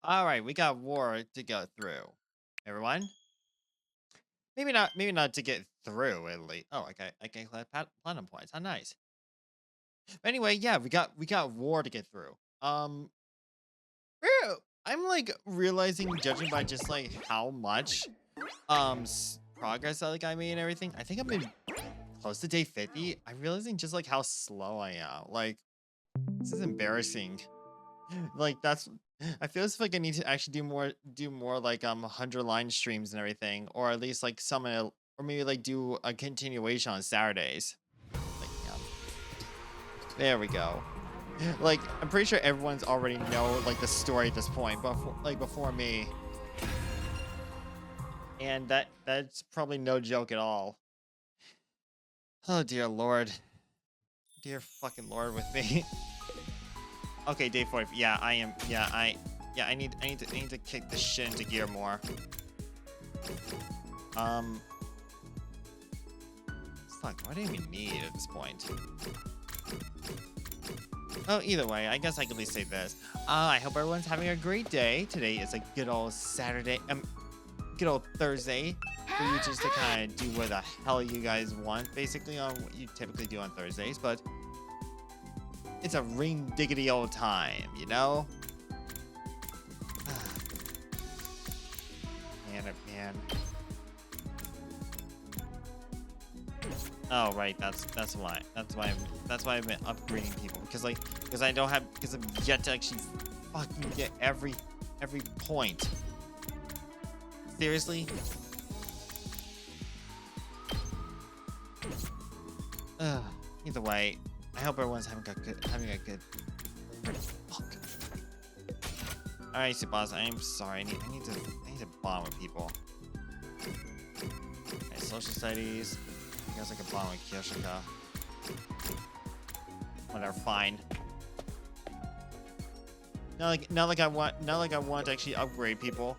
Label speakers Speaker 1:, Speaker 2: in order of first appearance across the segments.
Speaker 1: All right, we got war to go through. Everyone, maybe not to get through at least. Oh, okay, I can collect platinum points. How nice. But anyway, yeah, we got war to get through. I'm like realizing, judging by just like how much progress I made and everything. I think I'm in close to day 50. I'm realizing just like how slow I am. Like this is embarrassing. Like that's I feel as if like I need to actually do more like 100 line streams and everything, or at least like or maybe like do a continuation on Saturdays. Like there we go. Like I'm pretty sure everyone's already know like the story at this point, but before me, and that's probably no joke at all. Oh dear lord, dear fucking lord with me. Okay, day 40. Yeah, I am. Yeah, I need to kick this shit into gear more. Um, fuck. What do you even need at this point? Oh, either way, I guess I can at least say this. I hope everyone's having a great day. Today is a good old Saturday. Good old Thursday for you just to kind of do what the hell you guys want, basically on what you typically do on Thursdays. But it's a ring diggity old time, you know? Man, oh man. Oh right, that's why I've been upgrading people because I don't have because I've yet to actually fucking get every point. Seriously? Ugh. Either way, I hope everyone's having a good. Fuck. All right, boss. I'm sorry. I need to bond with people. Okay, social studies. I guess I can bond with Kyoshika. Whatever, fine. Not like I want to actually upgrade people.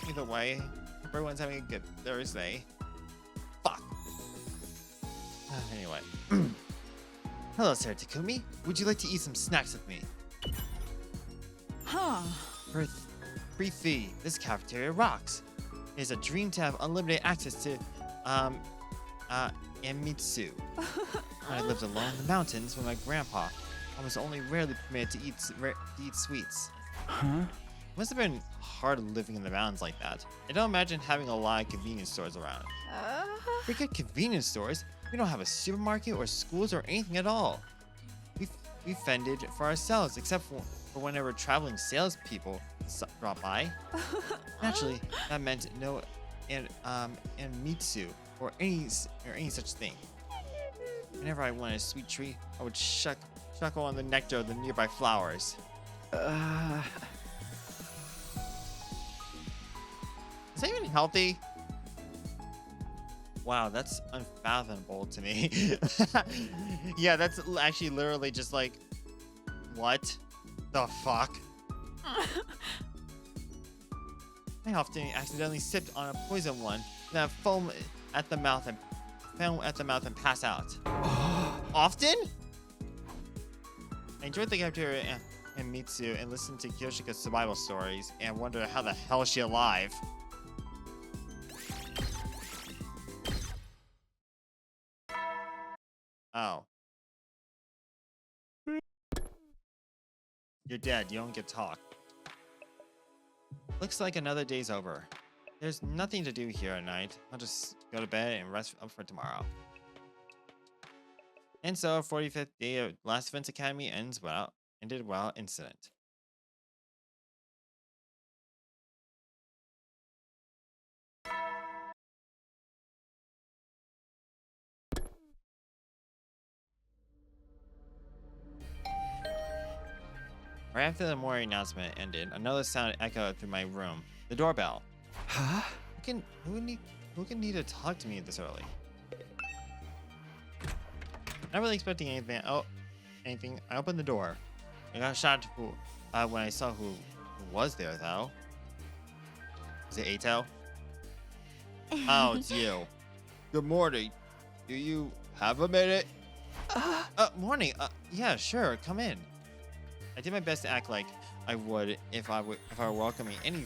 Speaker 1: Either way, hope everyone's having a good Thursday. Fuck. Anyway. Hello, Sir Takumi. Would you like to eat some snacks with me?
Speaker 2: Huh.
Speaker 1: For free fee, this cafeteria rocks. It is a dream to have unlimited access to, Amitsu. When I lived alone in the mountains with my grandpa, I was only rarely permitted to eat sweets.
Speaker 2: Huh?
Speaker 1: It must have been hard living in the mountains like that. I don't imagine having a lot of convenience stores around. Forget convenience stores. We don't have a supermarket or schools or anything at all. We fended for ourselves, except for whenever traveling salespeople drop by. Naturally, that meant no and mitsu or any such thing. Whenever I wanted a sweet treat, I would chuckle on the nectar of the nearby flowers. Is that even healthy? Wow, that's unfathomable to me. Yeah, that's actually literally just like, what the fuck? I often accidentally sipped on a poison one, then foam at the mouth and pass out. Often? I enjoyed the cafeteria and Mitsu and listened to Kyoshika's survival stories and wondered how the hell is she alive. Oh. You're dead. You don't get to talk. Looks like another day's over. There's nothing to do here at night. I'll just go to bed and rest up for tomorrow. And so, 45th day of Last Defense Academy ended well incident. Right after the morning announcement ended, another sound echoed through my room. The doorbell.
Speaker 2: Huh?
Speaker 1: Who can need to talk to me this early? Not really expecting anything. Anything. I opened the door. I got shocked when I saw who was there, though. Is it Ato? Oh, it's you. Good morning. Do you have a minute? Morning. Yeah, sure. Come in. I did my best to act like I would if I were welcoming any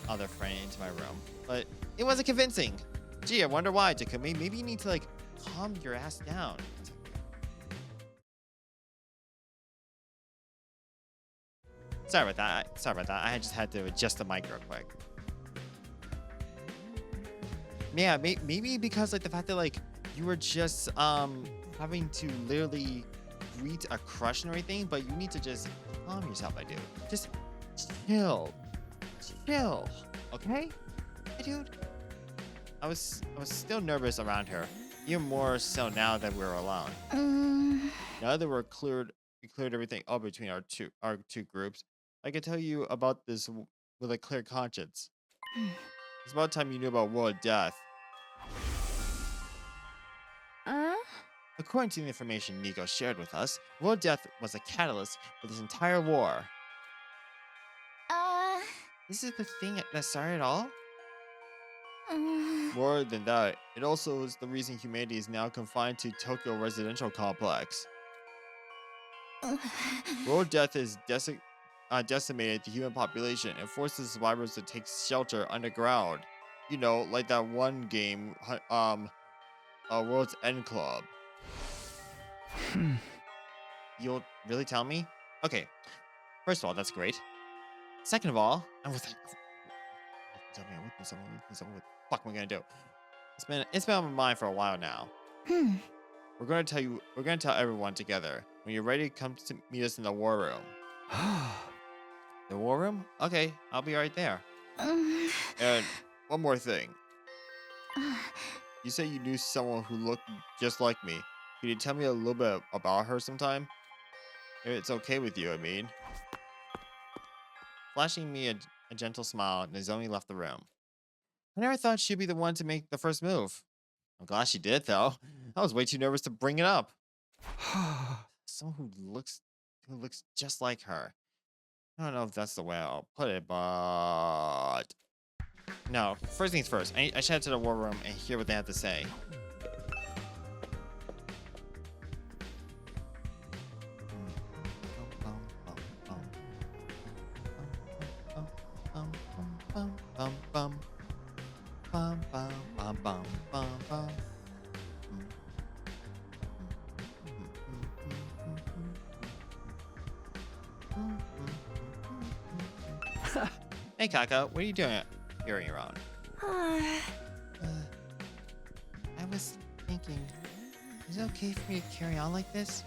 Speaker 1: other friend into my room, but it wasn't convincing. Gee, I wonder why, Takumi. Maybe you need to like calm your ass down. Sorry about that. Sorry about that. I just had to adjust the mic real quick. Yeah, maybe because like the fact that like you were just having to literally greet a crush and everything, but you need to just calm yourself, I do. Just chill. Chill. Okay? Hey, dude. I was still nervous around her. Even more so now that we're alone. Now that we cleared everything up between our two groups, I can tell you about this with a clear conscience. It's about time you knew about World Death. According to the information Nico shared with us, World Death was a catalyst for this entire war. This is the thing that started it all? More than that, it also is the reason humanity is now confined to Tokyo residential complex. World Death has decimated the human population and forces survivors to take shelter underground. You know, like that one game, World's End Club. You'll really tell me? Okay, first of all, that's great. Second of all, I'm with tell me, what the fuck am I gonna do? It's been on my mind for a while now. We're gonna tell everyone together. When you're ready, come to meet us in the war room. The war room? Okay, I'll be right there. And one more thing. You said you knew someone who looked just like me. Can you tell me a little bit about her sometime? If it's okay with you, I mean. Flashing me a gentle smile, Nozomi left the room. I never thought she'd be the one to make the first move. I'm glad she did, though. I was way too nervous to bring it up. Someone who looks just like her. I don't know if that's the way I'll put it, but no. First things first. I should head to the war room and hear what they have to say. Hey Kaka, what are you doing here on your own? I was thinking, is it okay for me to carry on like this?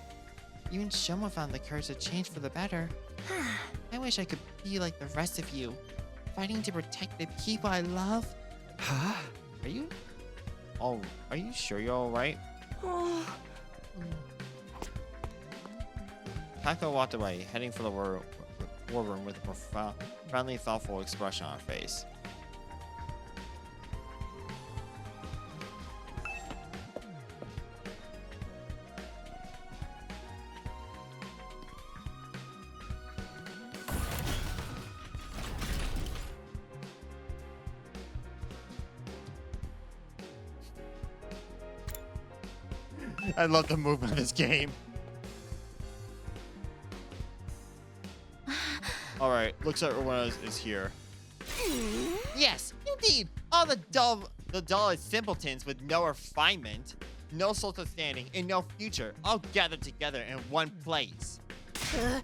Speaker 1: Even Shoma found the courage to change for the better. I wish I could be like the rest of you, fighting to protect the people I love. Huh? Are you sure you're all right? Kaka walked away, heading for the war room with a profoundly thoughtful expression on her face. I love the movement of this game. Alright, looks like everyone is here. Yes, indeed! All the dullest simpletons with no refinement, no social standing, and no future, all gathered together in one place. The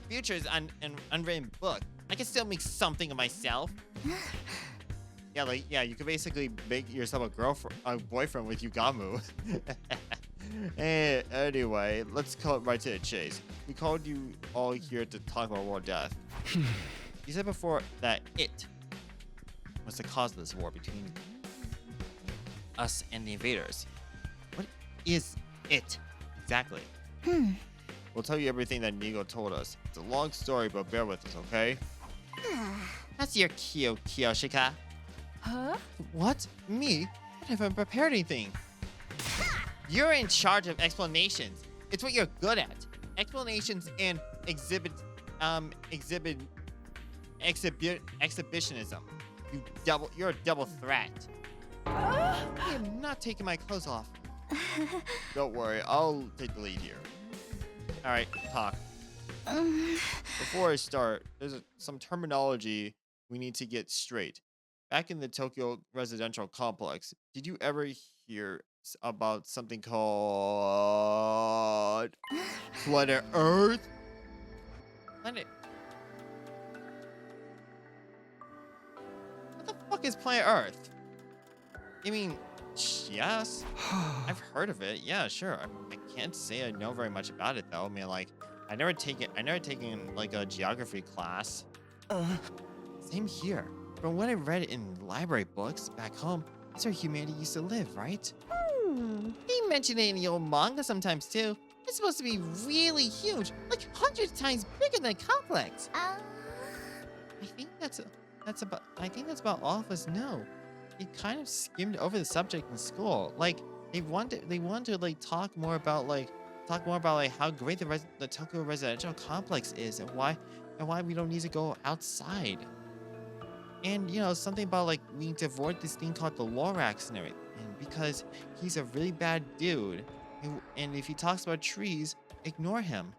Speaker 1: future is an unwritten book. I can still make something of myself. Yeah, you could basically make yourself a boyfriend with Yugamu. Anyway, let's cut right to the chase. We called you all here to talk about World Death. You said before that it was the cause of this war between us and the invaders. What is it exactly? We'll tell you everything that Nigo told us. It's a long story, but bear with us, okay? That's your cue, Kiyoshika. Huh? What? Me? I haven't prepared anything. You're in charge of explanations. It's what you're good at. Explanations and exhibitionism. You're a double threat. I'm not taking my clothes off. Don't worry, I'll take the lead here. All right, talk.
Speaker 2: Um,
Speaker 1: Before I start, there's some terminology we need to get straight. Back in the Tokyo residential complex, did you ever hear about something called planet Earth? Planet. What the fuck is planet Earth? I mean, yes, I've heard of it. Yeah, sure. I can't say I know very much about it though. I mean, like, I never taken like a geography class.
Speaker 2: uh,
Speaker 1: Same here. From what I read in library books back home, that's where humanity used to live, right? They mention it in the old manga sometimes too. It's supposed to be really huge, like hundreds times bigger than a complex. I think I think that's about all of us know. They kind of skimmed over the subject in school. Like they want to like talk more about like how great the Tokyo residential complex is and why we don't need to go outside. And you know, something about like we need to avoid this thing called the Lorax and everything because he's a really bad dude. And if he talks about trees, ignore him.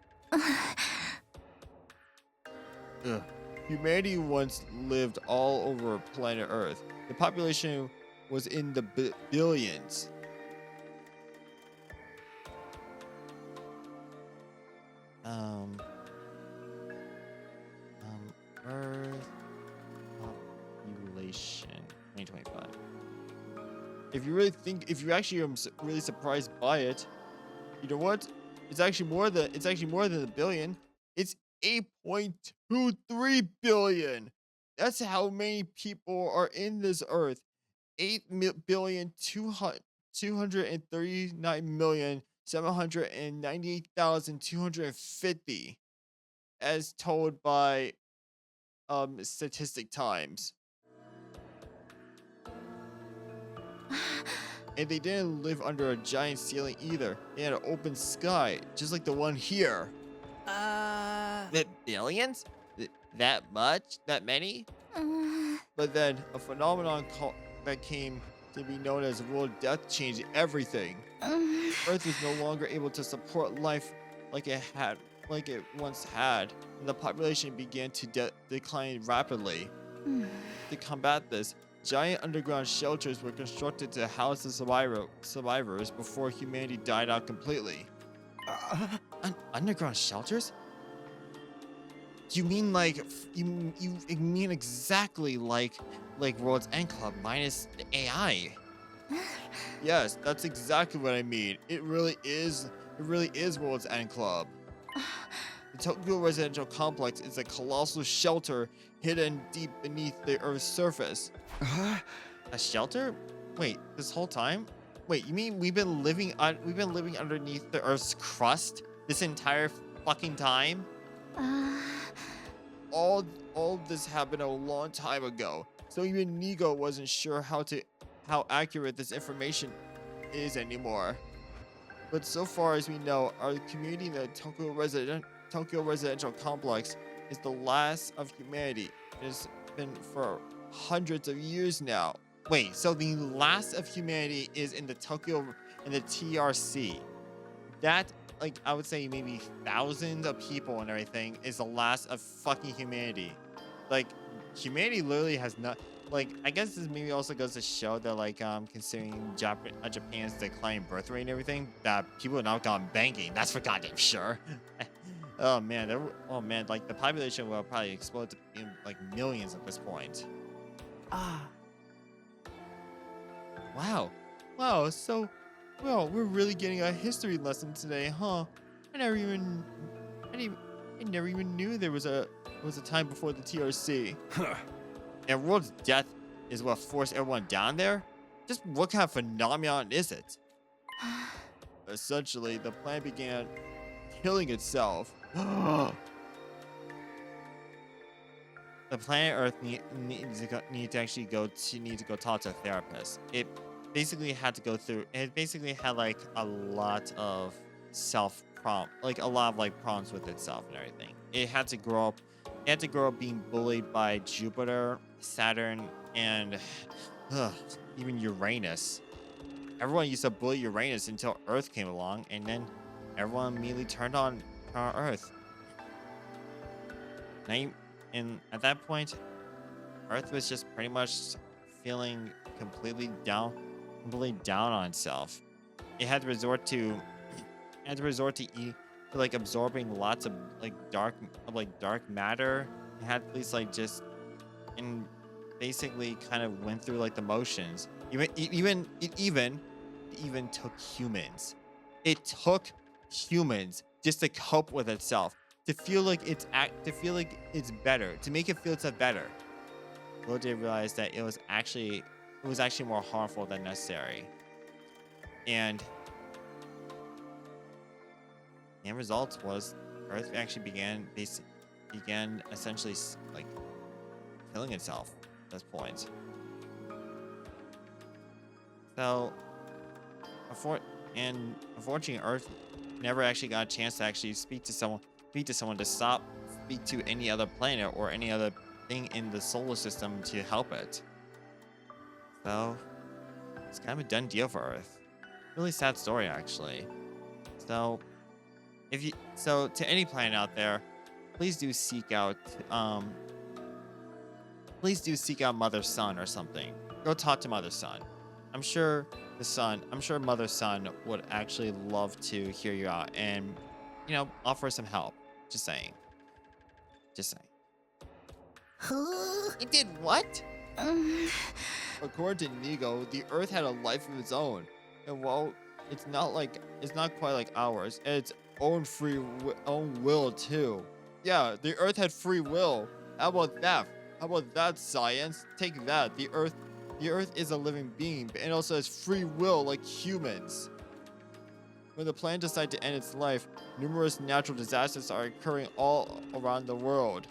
Speaker 1: Ugh. Humanity once lived all over planet Earth. The population was in the billions. Um, Earth population 2025. If you actually are really surprised by it, you know what? It's actually more than a billion. It's 8.23 billion. That's how many people are in this earth. 8,239,798,250 as told by Statistic Times. And they didn't live under a giant ceiling either. They had an open sky, just like the one here. That billions? That much? That many? But then a phenomenon that came to be known as World Death changed everything. Earth was no longer able to support life like it once had, and the population began to decline rapidly. To combat this, giant underground shelters were constructed to house the survivors before humanity died out completely. Underground shelters? You mean like you mean exactly like World's End Club minus the AI? Yes, that's exactly what I mean. It really is World's End Club. The Tokyo residential complex is a colossal shelter hidden deep beneath the Earth's surface. A shelter? Wait, this whole time? Wait, you mean we've been living underneath the Earth's crust this entire fucking time? All this happened a long time ago, so even Nigo wasn't sure how accurate this information is anymore. But so far as we know, our community in the Tokyo residential complex is the last of humanity. It has been for hundreds of years now. Wait, so the last of humanity is in the TRC. That, like, I would say maybe thousands of people and everything is the last of fucking humanity. Like, humanity literally has not. Like, I guess this maybe also goes to show that, like, considering Japan's declining birth rate and everything, that people have now gone banking. That's for goddamn sure. Oh man, like the population will probably explode to like millions at this point. Wow, So, well, we're really getting a history lesson today, huh? I never even knew there was a time before the TRC. And World's death is what forced everyone down there? Just what kind of phenomenon is it? Essentially, the planet began killing itself. The planet Earth needs to go talk to a therapist. It basically had like a lot of problems with itself and everything. It had to grow up being bullied by Jupiter, Saturn, and even Uranus. Everyone used to bully Uranus until Earth came along, and then everyone immediately turned on Earth. night, and at that point, Earth was just pretty much feeling completely down on itself. It had to resort to to like absorbing lots of dark matter. It had to like just and basically kind of went through like the motions. It even took humans. It took humans just to cope with itself, to feel like it's better, to make it feel itself better. Little did realize that it was actually more harmful than necessary. And the end result was Earth actually began essentially like killing itself at this point. So, unfortunately, Earth never actually got a chance to actually speak to someone to speak to any other planet or any other thing in the solar system to help it. So, it's kind of a done deal for Earth. Really sad story, actually. So, to any planet out there, please do seek out Mother Sun or something. Go talk to Mother Sun. I'm sure Mother Sun would actually love to hear you out and, offer some help. Just saying. It did what? According to Nigo, the Earth had a life of its own, and while it's not quite like ours, and its own own will too. Yeah, the Earth had free will. How about that? How about that, science? Take that. The Earth is a living being, and also has free will like humans. When the planet decided to end its life, numerous natural disasters are occurring all around the world.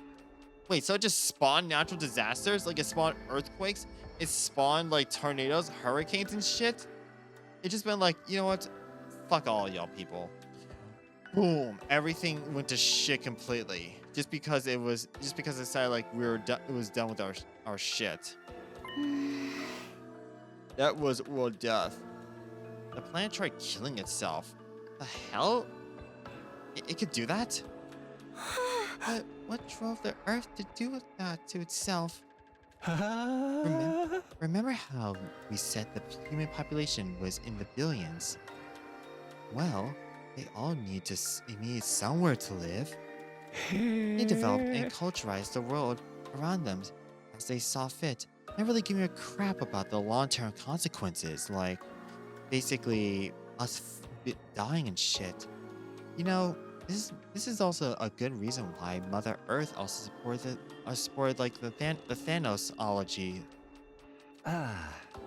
Speaker 1: Wait, so it just spawned natural disasters? Like it spawned earthquakes? It spawned like tornadoes, hurricanes, and shit? It just been like, you know what? Fuck all y'all people. Boom! Everything went to shit completely. Just because it decided like it was done with our shit. That was world death. The planet tried killing itself. The hell? It could do that? But what drove the Earth to do that to itself? Remember how we said the human population was in the billions? Well, they all need somewhere to live. They developed and culturized the world around them as they saw fit, not really giving a crap about the long-term consequences, like basically us dying and shit. This is also a good reason why Mother Earth also supported like the Thanosology.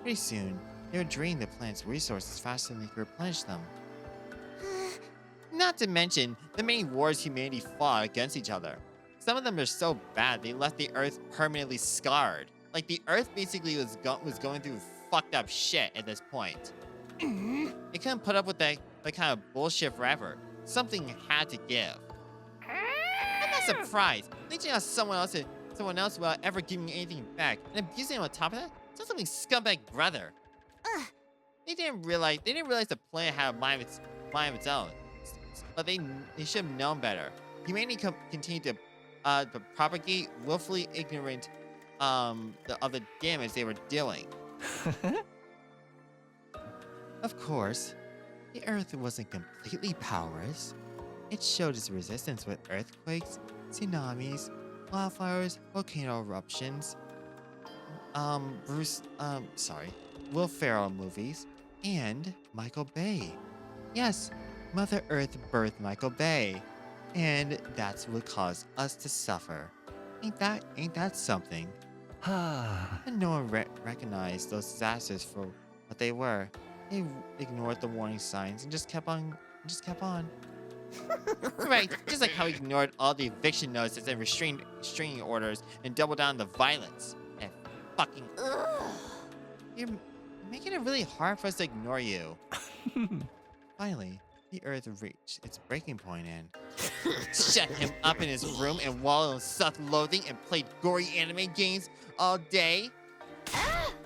Speaker 1: Pretty soon, they would drain the planet's resources faster than they could replenish them. Not to mention the many wars humanity fought against each other. Some of them are so bad they left the Earth permanently scarred. Like the Earth basically was going through fucked up shit at this point. It couldn't put up with that kind of bullshit forever. Something had to give. I'm not surprised. Leeching out someone else without ever giving anything back and abusing him on top of that. Sounds like a scumbag brother. They didn't realize the planet had a mind of its own. But they should have known better. Humanity continued to propagate willfully ignorant of the damage they were dealing. Of course, the Earth wasn't completely powerless. It showed its resistance with earthquakes, tsunamis, wildfires, volcano eruptions, Will Ferrell movies, and Michael Bay. Yes, Mother Earth birthed Michael Bay, and that's what caused us to suffer. Ain't that something? And no one recognized those disasters for what they were. They ignored the warning signs and just kept on. Right, just like how he ignored all the eviction notices and restraining orders and doubled down on the violence. And fucking. You're making it really hard for us to ignore you. Finally, the Earth reached its breaking point and shut him up in his room and wallowed in self-loathing and played gory anime games all day.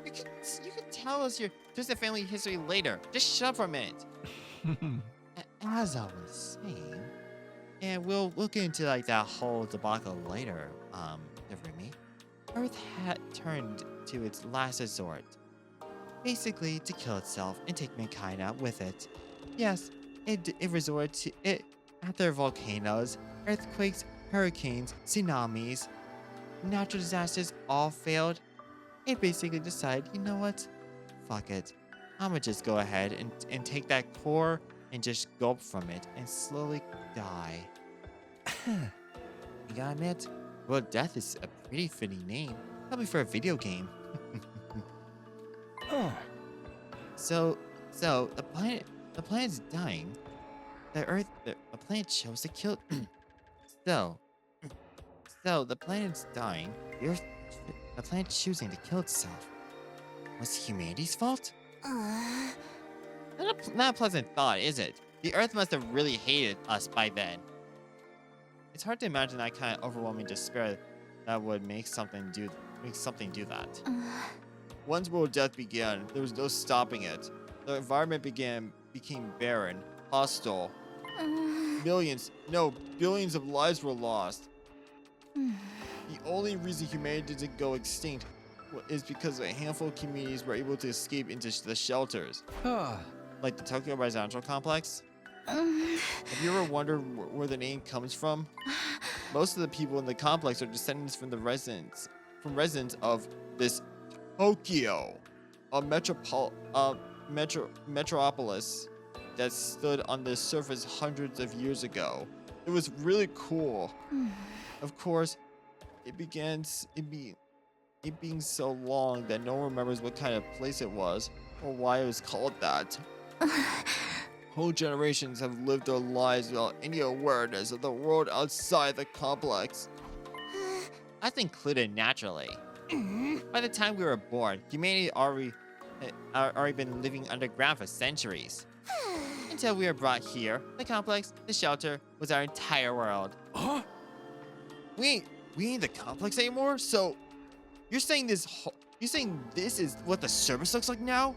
Speaker 1: You could tell us your twisted family history later. Just shut up for a minute. As I was saying, And we'll get into like that whole debacle later, Remy. Earth had turned to its last resort, basically to kill itself and take mankind out with it. Yes, it resorted to it after volcanoes, earthquakes, hurricanes, tsunamis, natural disasters all failed. It basically decided, you know what? Fuck it. I'ma just go ahead and take that core and just gulp from it and slowly die. You gotta admit, well, death is a pretty fitting name, probably for a video game.
Speaker 2: Oh.
Speaker 1: So the planet's dying. The planet chose to kill. so, so the planet's dying. The planet's choosing to kill itself. Was humanity's fault? Not a pleasant thought, is it? The Earth must have really hated us by then. It's hard to imagine that kind of overwhelming despair that would make something do that. Once world death began, there was no stopping it. The environment became barren, hostile. Billions of lives were lost. The only reason humanity didn't go extinct is because a handful of communities were able to escape into the shelters. Like the Tokyo Residential Complex. Have you ever wondered where the name comes from? Most of the people in the complex are descendants from residents of this Tokyo, a metropolis that stood on the surface hundreds of years ago. It was really cool. Of course, it being so long that no one remembers what kind of place it was or why it was called that. Whole generations have lived their lives without any awareness of the world outside the complex. That's included naturally. By the time we were born, humanity already been living underground for centuries. Until we were brought here, the complex, the shelter, was our entire world.
Speaker 2: Huh?
Speaker 1: We ain't the complex anymore? So, you're saying this is what the surface looks like now?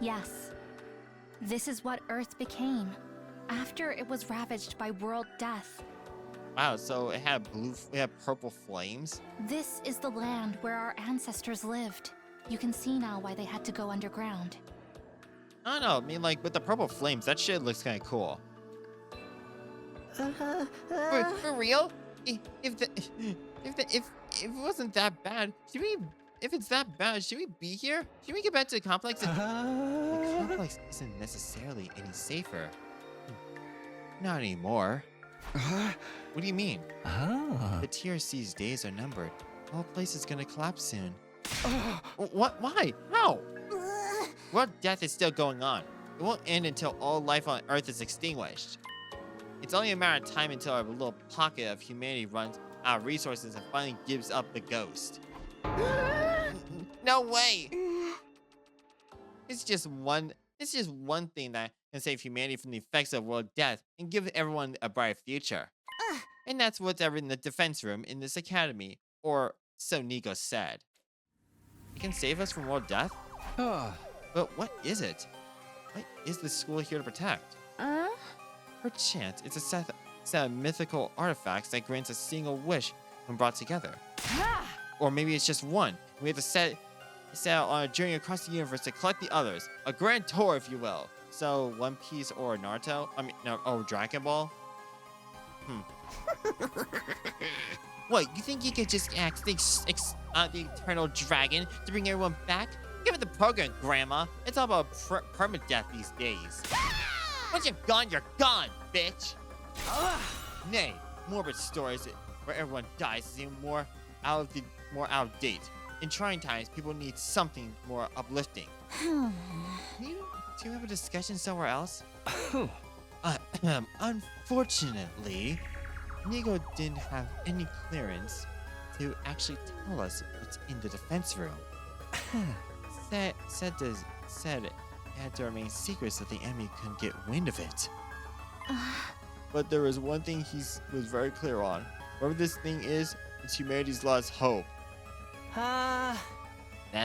Speaker 3: Yes. This is what Earth became after it was ravaged by world death.
Speaker 1: Wow, so it had purple flames?
Speaker 3: This is the land where our ancestors lived. You can see now why they had to go underground.
Speaker 1: I don't know, I mean, like, with the purple flames, that shit looks kind of cool. For real? If it wasn't that bad, if it's that bad, should we be here? Should we get back to the complex? The complex isn't necessarily any safer. Not anymore. What do you mean? The TRC's days are numbered. The whole place is gonna collapse soon. What? Why? How? World death is still going on. It won't end until all life on Earth is extinguished. It's only a matter of time until our little pocket of humanity runs out of resources and finally gives up the ghost. No way! It's just one thing that can save humanity from the effects of world death and give everyone a bright future. And that's what's ever in the defense room in this academy, or so Nico said. It can save us from world death? But what is it? What is the school here to protect? Perchance, it's a set of mythical artifacts that grants a single wish when brought together. Or maybe it's just one. We have to set out on a journey across the universe to collect the others. A grand tour, if you will. So, One Piece or Naruto? Or Dragon Ball? What, you think you could just ask the Eternal Dragon to bring everyone back? Give it the program, Grandma. It's all about permadeath these days. Once you're gone, bitch! Nay, morbid stories where everyone dies is even more out of date. In trying times, people need something more uplifting. Do you have a discussion somewhere else? Unfortunately, Nigo didn't have any clearance to actually tell us what's in the defense room. Said it had to remain secret so the enemy couldn't get wind of it. But there was one thing he was very clear on. Whatever this thing is, it's humanity's last hope. That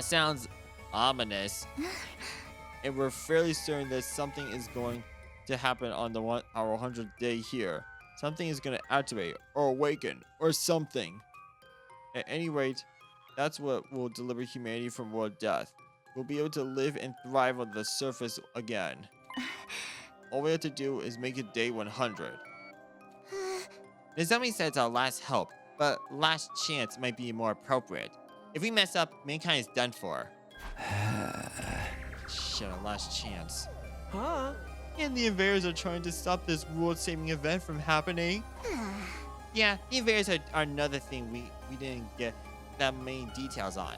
Speaker 1: sounds ominous. And we're fairly certain that something is going to happen on our 100th day here. Something is gonna activate or awaken or something. At any rate, that's what will deliver humanity from world death. We'll be able to live and thrive on the surface again. All we have to do is make it day 100. Nizami said it's our last hope, but last chance might be more appropriate. If we mess up, mankind is done for. Shit, our last chance.
Speaker 2: Huh?
Speaker 1: And the invaders are trying to stop this world-saving event from happening. Yeah, the invaders are another thing we didn't get that many details on.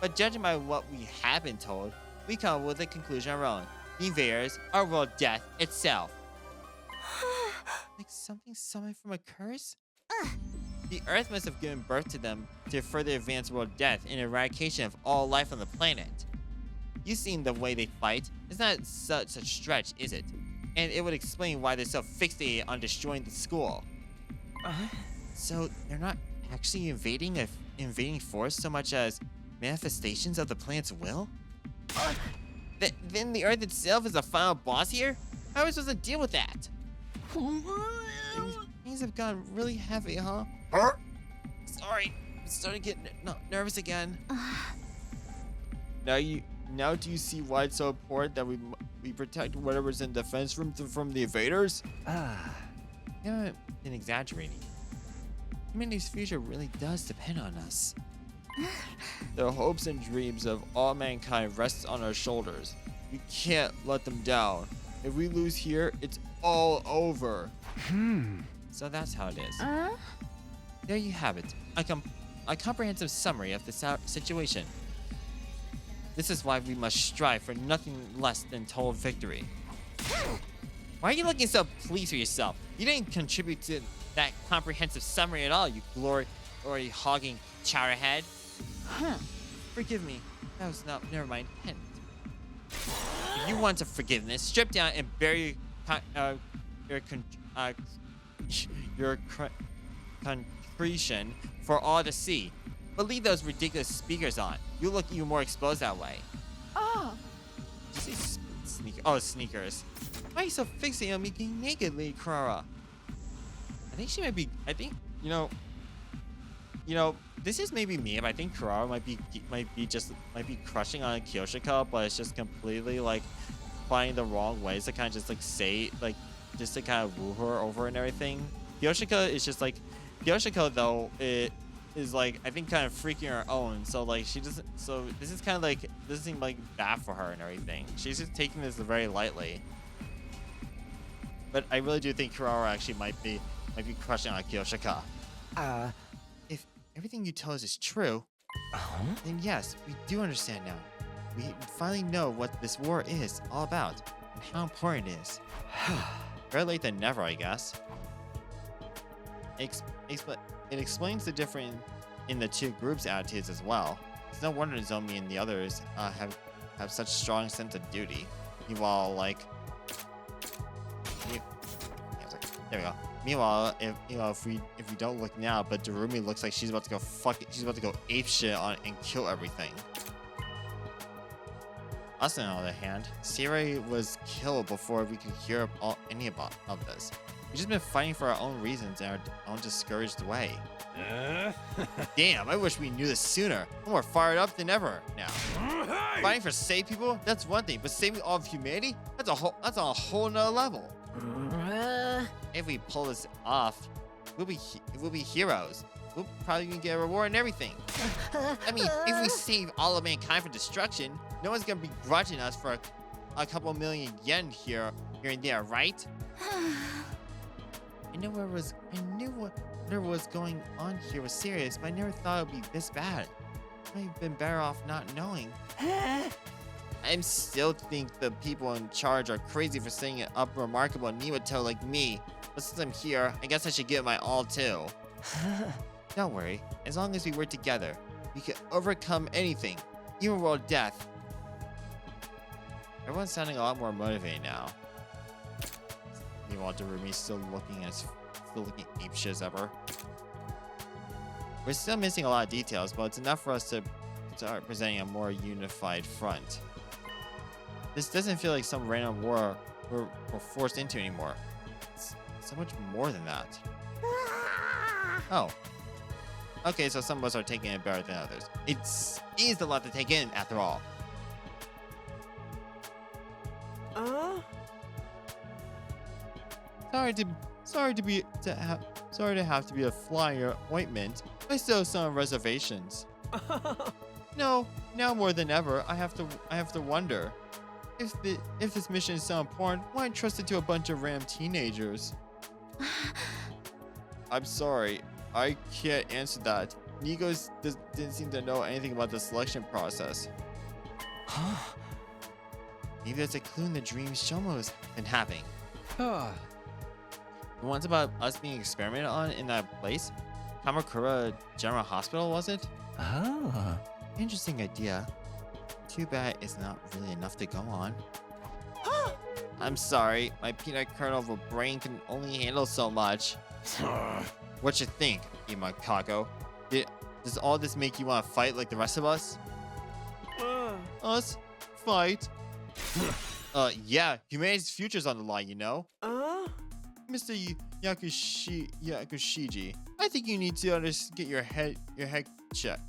Speaker 1: But judging by what we have been told, we come up with a conclusion of our own. The invaders are world death itself. Like something summoned from a curse? The Earth must have given birth to them to further advance world death and eradication of all life on the planet. You've seen the way they fight. It's not such a stretch, is it? And it would explain why they're so fixated on destroying the school. So they're not actually invading force so much as manifestations of the planet's will? Then the Earth itself is the final boss here? How are we supposed to deal with that? Things have gotten really heavy, huh? Sorry, I'm starting to get nervous again. Now do you see why it's so important that we protect whatever's in defense from the invaders? You haven't been exaggerating. Humanity's future really does depend on us. The hopes and dreams of all mankind rests on our shoulders. We can't let them down. If we lose here, it's all over. So that's how it is. There you have it. A comprehensive summary of the situation. This is why we must strive for nothing less than total victory. Why are you looking so pleased with yourself? You didn't contribute to that comprehensive summary at all, you glory-hogging chowderhead. Forgive me. That was never mind. If you want to forgiveness, strip down and bury your contrition for all to see. But leave those ridiculous speakers on. You look even more exposed that way.
Speaker 3: Oh.
Speaker 1: Did you say sneakers. Why are you so fixated on me being naked, Lady Kurara? I think she might be. This is maybe me, but I think Kurara might be crushing on Kyoshiko, but it's just completely like finding the wrong ways to kind of just like say just to kind of woo her over and everything. Kyoshiko is just like though it is like I think kind of freaking her own. So like she doesn't. So this is kind of like doesn't seem like bad for her and everything. She's just taking this very lightly. But I really do think Kurara actually might be crushing on Kyoshika. If everything you tell us is true, then yes, we do understand now. We finally know what this war is all about and how important it is. Better late than never, I guess. It explains the difference in the two groups' attitudes as well. It's no wonder Nozomi and the others have such strong sense of duty. Meanwhile, there we go. Meanwhile, if we don't look now, but Darumi looks like she's about to go ape shit on and kill everything. Us, on the other hand, Sirei was killed before we could hear any of this. We've just been fighting for our own reasons in our own discouraged way. Damn, I wish we knew this sooner. I'm more fired up than ever now. Fighting for save people, that's one thing, but saving all of humanity, that's on a whole nother level. If we pull this off, we'll be heroes. We'll probably even get a reward and everything. I mean, if we save all of mankind from destruction, no one's gonna be grudging us for a couple million yen here and there, right? I knew whatever was going on here was serious, but I never thought it would be this bad. I might have been better off not knowing. I still think the people in charge are crazy for setting up remarkable Niwato like me. But since I'm here, I guess I should give it my all too. Don't worry, as long as we work together, we can overcome anything, even world death. Everyone's sounding a lot more motivated now. Meanwhile, Darumi's still looking apeshit as ever. We're still missing a lot of details, but it's enough for us to start presenting a more unified front. This doesn't feel like some random war we're forced into anymore. It's so much more than that. Oh. Okay, so some of us are taking it better than others. It is a lot to take in, after all. Sorry to have to be a fly in your ointment. I still have some reservations. No, now more than ever, I have to wonder if this mission is so important, why trust it to a bunch of random teenagers? I'm sorry, I can't answer that. Nigos didn't seem to know anything about the selection process. Maybe there's a clue in the dreams Shomo's been having. The ones about us being experimented on in that place? Kamakura General Hospital, was it? Interesting idea. Too bad it's not really enough to go on. I'm sorry, my peanut kernel of a brain can only handle so much. What you think, Imakago? Does all this make you want to fight like the rest of us? Us? Fight? Yeah, humanity's future's on the line, you know? Mr. Yakushiji, I think you need to get your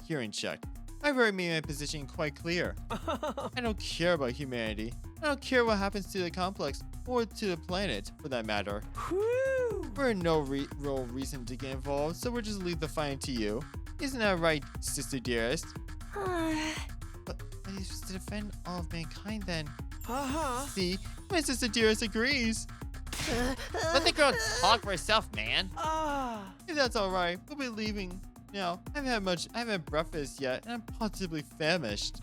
Speaker 1: hearing checked. I've already made my position quite clear. I don't care about humanity. I don't care what happens to the complex or to the planet, for that matter. We're in no real reason to get involved, so we'll just leave the fighting to you. Isn't that right, sister dearest? But if to defend all of mankind, then. See, my sister dearest agrees. Let the girl talk for herself, man. If that's all right, we'll be leaving now. I haven't had breakfast yet, and I'm positively famished.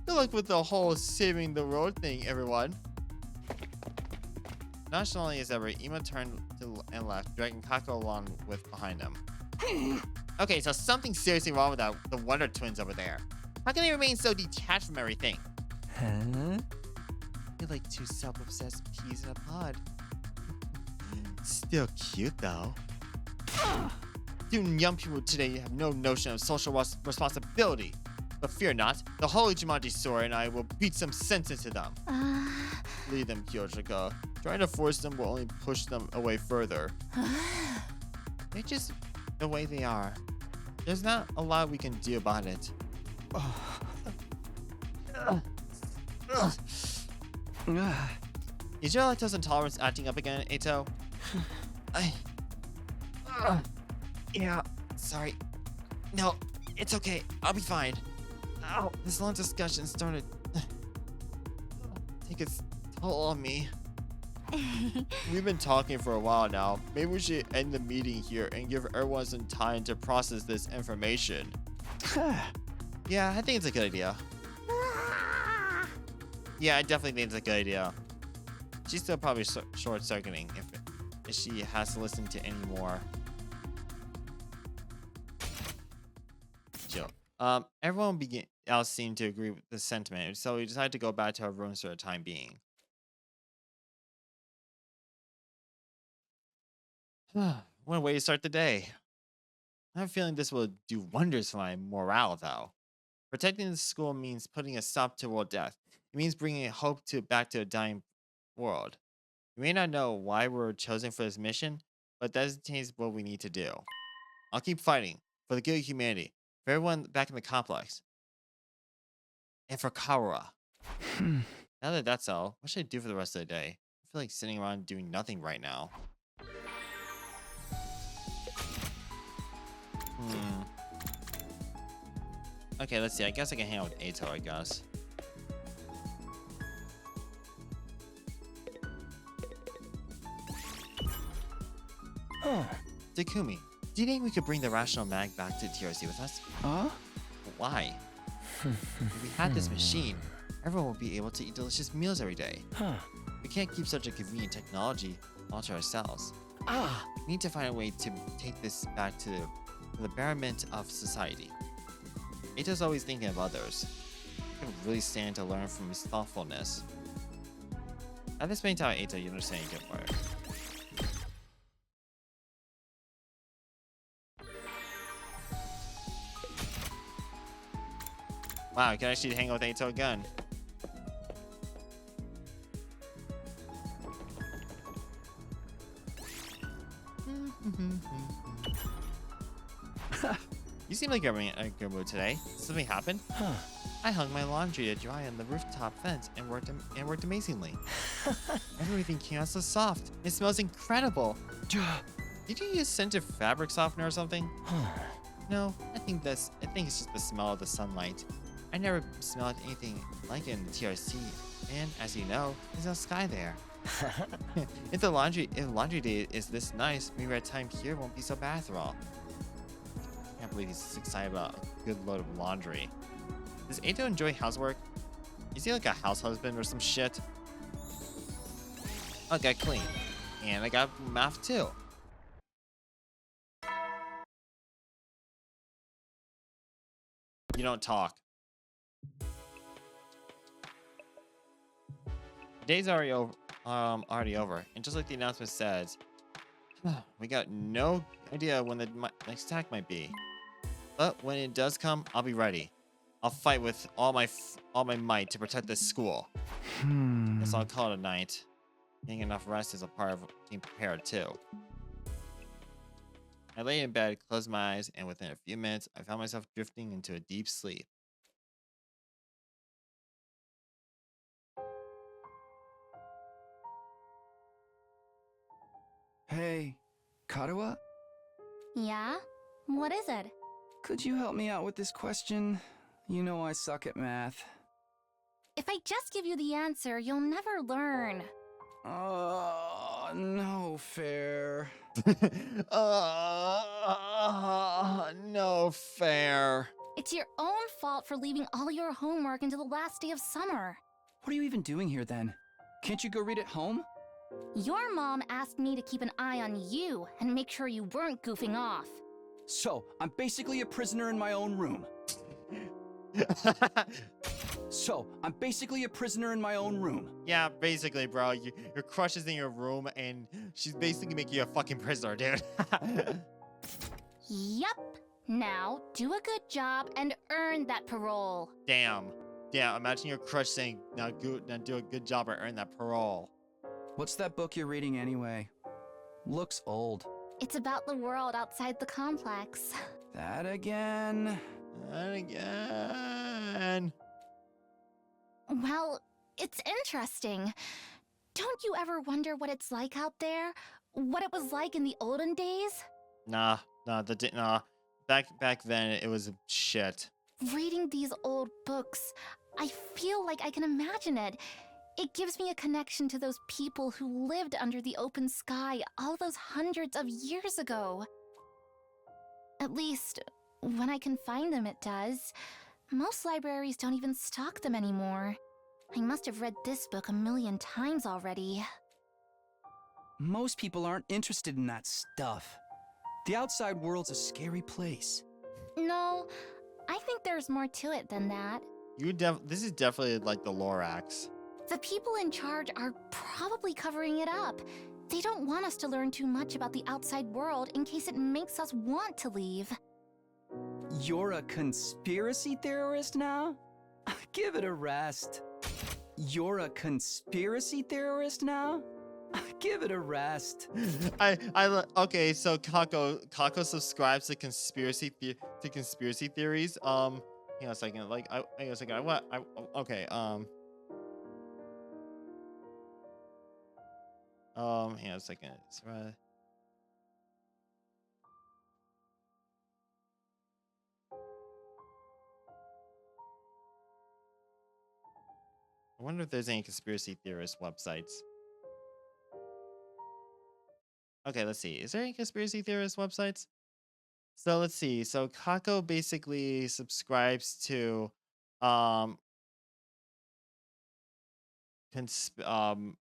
Speaker 1: Good luck with the whole saving the road thing, everyone. Nonchalantly as ever, Ima turned and left, dragging Kako along behind him. Okay, so something's seriously wrong with the Wonder Twins over there. How can they remain so detached from everything? They're like two self-obsessed peas in a pod. Still cute, though. You young people today have no notion of social responsibility. But fear not, the holy Jumanji Sora and I will beat some sense into them. Leave them, Kyoshika. Trying to force them will only push them away further. They're just the way they are. There's not a lot we can do about it. Is your lactose intolerance acting up again, Eito? Yeah, sorry. No, it's okay. I'll be fine. Ow, this long discussion started to take its toll on me. We've been talking for a while now. Maybe we should end the meeting here and give everyone some time to process this information. Yeah, I think it's a good idea. Yeah, I definitely think it's a good idea. She's still probably short-circuiting if she has to listen to any more. Chill. Everyone else seemed to agree with the sentiment, so we decided to go back to our rooms for the time being. What a way to start the day. I have a feeling this will do wonders for my morale, though. Protecting the school means putting a stop to world death. It means bringing hope back to a dying world. We may not know why we're chosen for this mission, but that is what we need to do. I'll keep fighting for the good of humanity, for everyone back in the complex, and for Kawa. Now that that's all, what should I do for the rest of the day? I feel like sitting around doing nothing right now. Okay, let's see. I guess I can hang out with Eito, I guess. Takumi, do you think we could bring the Rational Mag back to TRC with us? Why? If we had this machine, everyone would be able to eat delicious meals every day. We can't keep such a convenient technology all to ourselves. We need to find a way to take this back to the betterment of society. Eito's always thinking of others. I can really stand to learn from his thoughtfulness. At this point in time, Eito, you understand good work. Wow, I can actually hang out with Eito again. You seem like you're in a good mood today. Something happened?
Speaker 2: Huh.
Speaker 1: I hung my laundry to dry on the rooftop fence and worked amazingly. Everything came out so soft. It smells incredible. Did you use scented fabric softener or something? No, I think it's just the smell of the sunlight. I never smelled anything like it in the TRC, and as you know, there's no sky there. If laundry day is this nice, maybe our time here won't be so bad after all. I can't believe he's excited about a good load of laundry. Does Ato enjoy housework? Is he like a house husband or some shit? I got clean. And I got math too. You don't talk. The day's already over. And just like the announcement says, we got no idea when the next attack might be. But when it does come, I'll be ready. I'll fight with all my might to protect this school. Guess I'll call it a night. Getting enough rest is a part of being prepared too. I lay in bed, closed my eyes, and within a few minutes, I found myself drifting into a deep sleep.
Speaker 2: Hey, Karawa?
Speaker 3: Yeah? What is it?
Speaker 2: Could you help me out with this question? You know I suck at math.
Speaker 3: If I just give you the answer, you'll never learn.
Speaker 2: No fair.
Speaker 1: No fair.
Speaker 3: It's your own fault for leaving all your homework until the last day of summer.
Speaker 2: What are you even doing here then? Can't you go read at home?
Speaker 3: Your mom asked me to keep an eye on you and make sure you weren't goofing off.
Speaker 2: So, I'm basically a prisoner in my own room.
Speaker 1: Yeah, basically, bro. Your crush is in your room, and she's basically making you a fucking prisoner, dude.
Speaker 3: Yup. Now, do a good job and earn that parole.
Speaker 1: Damn. Imagine your crush saying, now do a good job or earn that parole.
Speaker 2: What's that book you're reading anyway? Looks old.
Speaker 3: It's about the world outside the complex.
Speaker 2: That again?
Speaker 1: And again.
Speaker 3: Well, it's interesting. Don't you ever wonder what it's like out there? What it was like in the olden days?
Speaker 1: Nah. Back then, it was shit.
Speaker 3: Reading these old books, I feel like I can imagine it. It gives me a connection to those people who lived under the open sky all those hundreds of years ago. At least, when I can find them, it does. Most libraries don't even stock them anymore. I must have read this book a million times already.
Speaker 2: Most people aren't interested in that stuff. The outside world's a scary place.
Speaker 3: No, I think there's more to it than that.
Speaker 1: This is definitely like the Lorax.
Speaker 3: The people in charge are probably covering it up. They don't want us to learn too much about the outside world in case it makes us want to leave.
Speaker 2: You're a conspiracy theorist now? Give it a rest. You're a conspiracy theorist now? Give it a rest.
Speaker 1: Okay, so Kako subscribes to conspiracy theories. Hang on a second. Hang on a second. Okay. Hang on a second. I wonder if there's any conspiracy theorist websites. Okay, let's see. Is there any conspiracy theorist websites? So let's see. So Kako basically subscribes to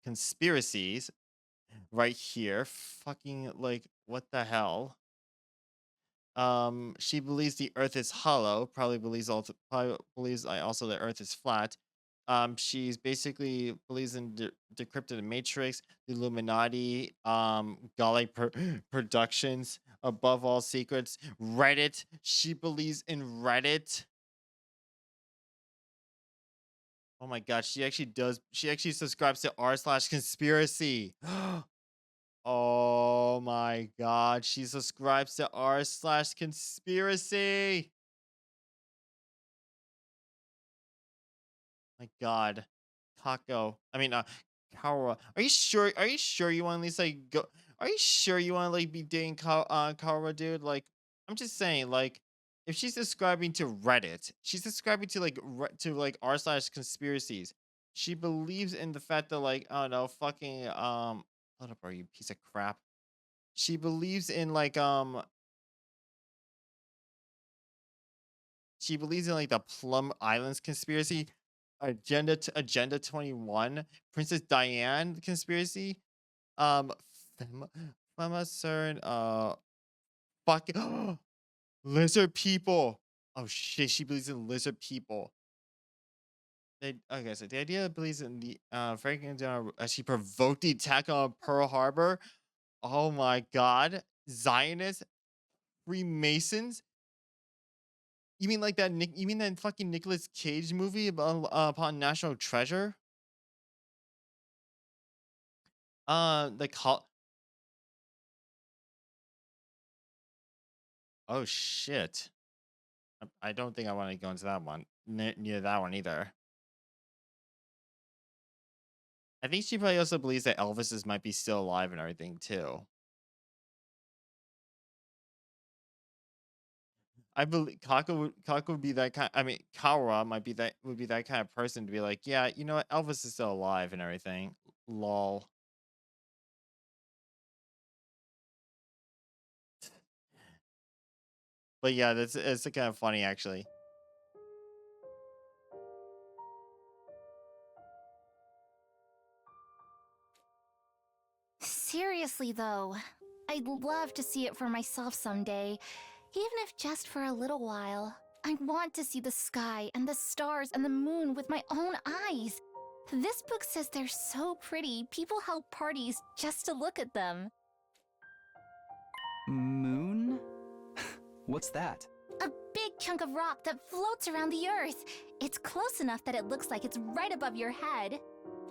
Speaker 1: conspiracies right here. Fucking like what the hell? She believes the Earth is hollow. Probably believes also the Earth is flat. She's basically believes in decrypted matrix, the Illuminati, Productions, above all secrets, Reddit. She believes in Reddit. Oh my god, she actually does. She actually subscribes to r/conspiracy. Oh my my god, she subscribes to r/conspiracy. My god. Kako. I mean, Kawa. Are you sure? Are you sure you want to at least like go? Are you sure you want to like be dating Kawa, dude? Like, I'm just saying, like, if she's subscribing to Reddit, she's subscribing to like r/conspiracies. She believes in the fact that like I don't know, fucking hold up, are you piece of crap? She believes in like she believes in like the Plum Islands conspiracy, Agenda 21, Princess Diane conspiracy, um, Fema, Fema CERN, fucking lizard people. Oh shit, she believes in lizard people. Okay, so the idea believes in the Franklin she provoked the attack on Pearl Harbor. Oh my god, Zionists, Freemasons. You mean like that? You mean that fucking Nicolas Cage movie about upon National Treasure? The call. Oh shit! I don't think I want to go into that one. Near that one either. I think she probably also believes that Elvis might be still alive and everything too. I believe Kako would be that kind. I mean, Kawa might be that would be that kind of person to be like, yeah, you know what, Elvis is still alive and everything. Lol. But yeah, that's it's kind of funny actually.
Speaker 3: Seriously, though, I'd love to see it for myself someday, even if just for a little while. I want to see the sky and the stars and the moon with my own eyes. This book says they're so pretty, people held parties just to look at them.
Speaker 2: Moon? What's that?
Speaker 3: A big chunk of rock that floats around the Earth. It's close enough that it looks like it's right above your head.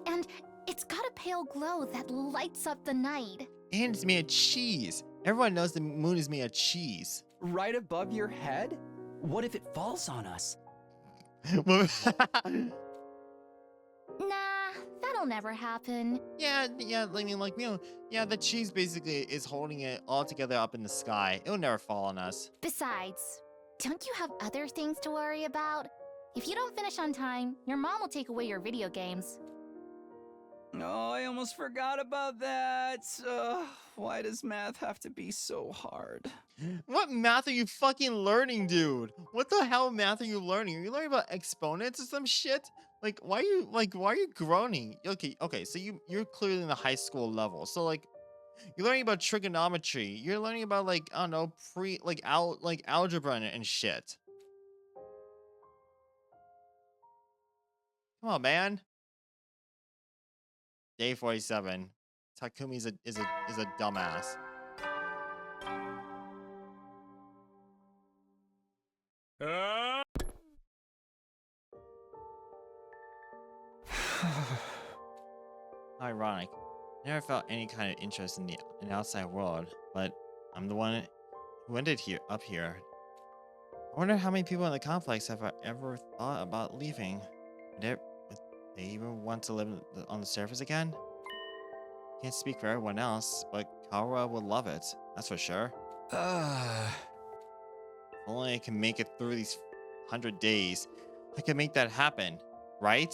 Speaker 3: And it's got a pale glow that lights up the night.
Speaker 1: And it's made of cheese. Everyone knows the moon is made of cheese.
Speaker 2: Right above your head? What if it falls on us?
Speaker 3: Nah, that'll never happen.
Speaker 1: Yeah, I mean, like, yeah, the cheese basically is holding it all together up in the sky. It'll never fall on us.
Speaker 3: Besides, don't you have other things to worry about? If you don't finish on time, your mom will take away your video games.
Speaker 2: Oh, I almost forgot about that. Why does math have to be so hard?
Speaker 1: What math are you fucking learning, dude? What the hell math are you learning? Are you learning about exponents or some shit? Like, why are you groaning? Okay, so you're clearly in the high school level. So like, you're learning about trigonometry. You're learning about like, I don't know, algebra and shit. Come on, man. Day 47. Takumi is a dumbass. Ironic. I never felt any kind of interest in the outside world, but I'm the one who ended up here. I wonder how many people in the complex have ever thought about leaving. Would they even want to live on the surface again? Can't speak for everyone else, but Kaora would love it. That's for sure. If only I can make it through these 100 days. I can make that happen, right?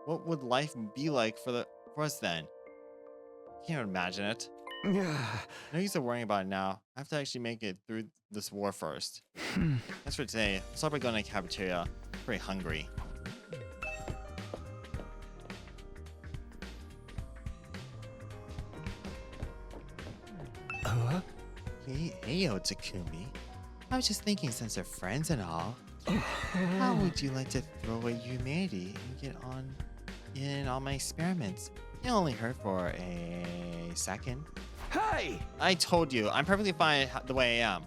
Speaker 1: What would life be like for us then? Can't imagine it. No use of worrying about it now. I have to actually make it through this war first. That's for today. I'll start by going to the cafeteria. I'm pretty hungry. Hey, Takumi. I was just thinking, since they're friends and all, how would you like to throw away humanity and get in on my experiments? It only hurt for a second.
Speaker 2: Hey!
Speaker 1: I told you, I'm perfectly fine the way I am.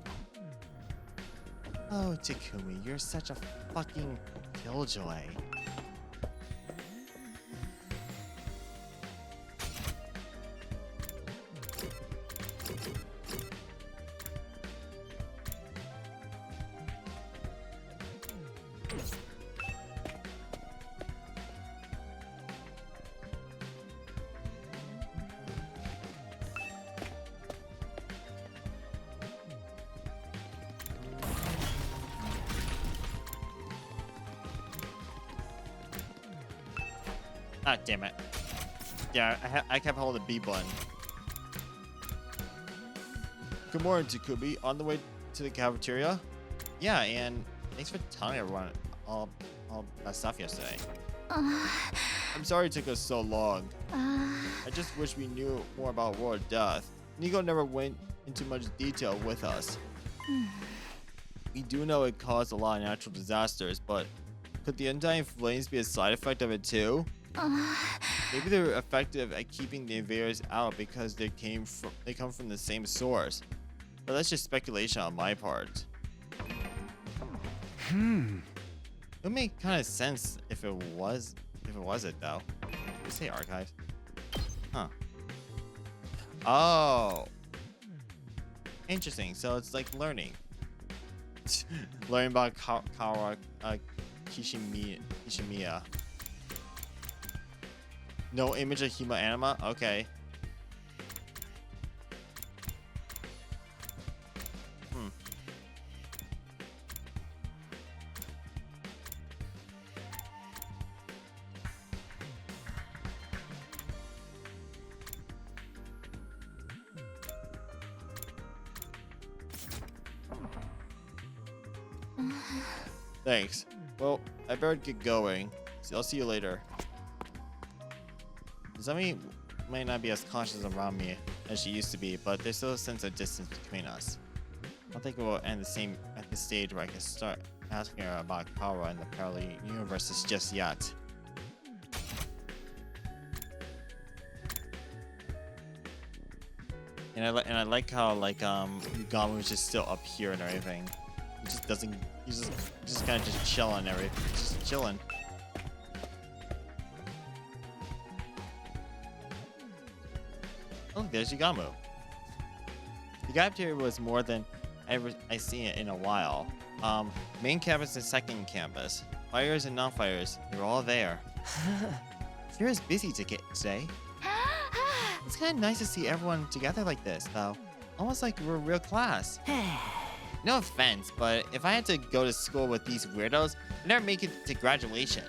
Speaker 1: Oh, Takumi, you're such a fucking killjoy. Ah, damn it. Yeah, I kept holding the B button. Good morning, Takubi. On the way to the cafeteria? Yeah, and thanks for telling everyone all that stuff yesterday.
Speaker 3: Uh,
Speaker 1: I'm sorry it took us so long.
Speaker 3: uh,
Speaker 1: I just wish we knew more about War of Death. Nico never went into much detail with us. We do know it caused a lot of natural disasters, but could the undying flames be a side effect of it too? Maybe they're effective at keeping the invaders out because they come from the same source. But that's just speculation on my part. It would make kind of sense if it was it though. They say archives. Huh. Oh. Interesting. So it's like learning. Learning about Kishimiya. No image of Hima Anima? Okay. Thanks. Well, I better get going. I'll see you later. Zumi might not be as cautious around me as she used to be, but there's still a sense of distance between us. I don't think it will end at the stage where I can start asking her about Kara and the parallel universes just yet. And I like how Gamu is just still up here and everything. He just doesn't. He's just kind of just chilling and everything. Just chilling. Oh, there's Yugamu. The cafeteria was more than I seen it in a while. Main campus and second campus. Fires and non-fires, they were all there. You're as busy today. It's kind of nice to see everyone together like this, though. Almost like we're a real class. No offense, but if I had to go to school with these weirdos, I'd never make it to graduation.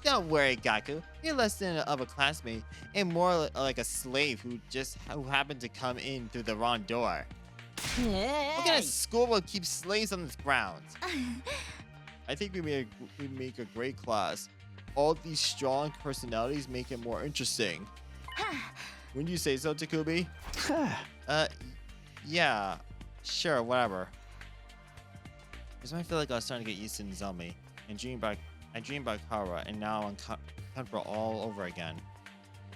Speaker 1: Don't worry, Gaku. You're less than of a classmate and more like a slave who happened to come in through the wrong door. What kind of school will keep slaves on this ground? I think we make a great class. All these strong personalities make it more interesting. Wouldn't you say so, Takubi? Yeah, sure, whatever. Because I feel like I was starting to get used to Nozomi and I dreamed about Kara, and now I'm comfortable all over again.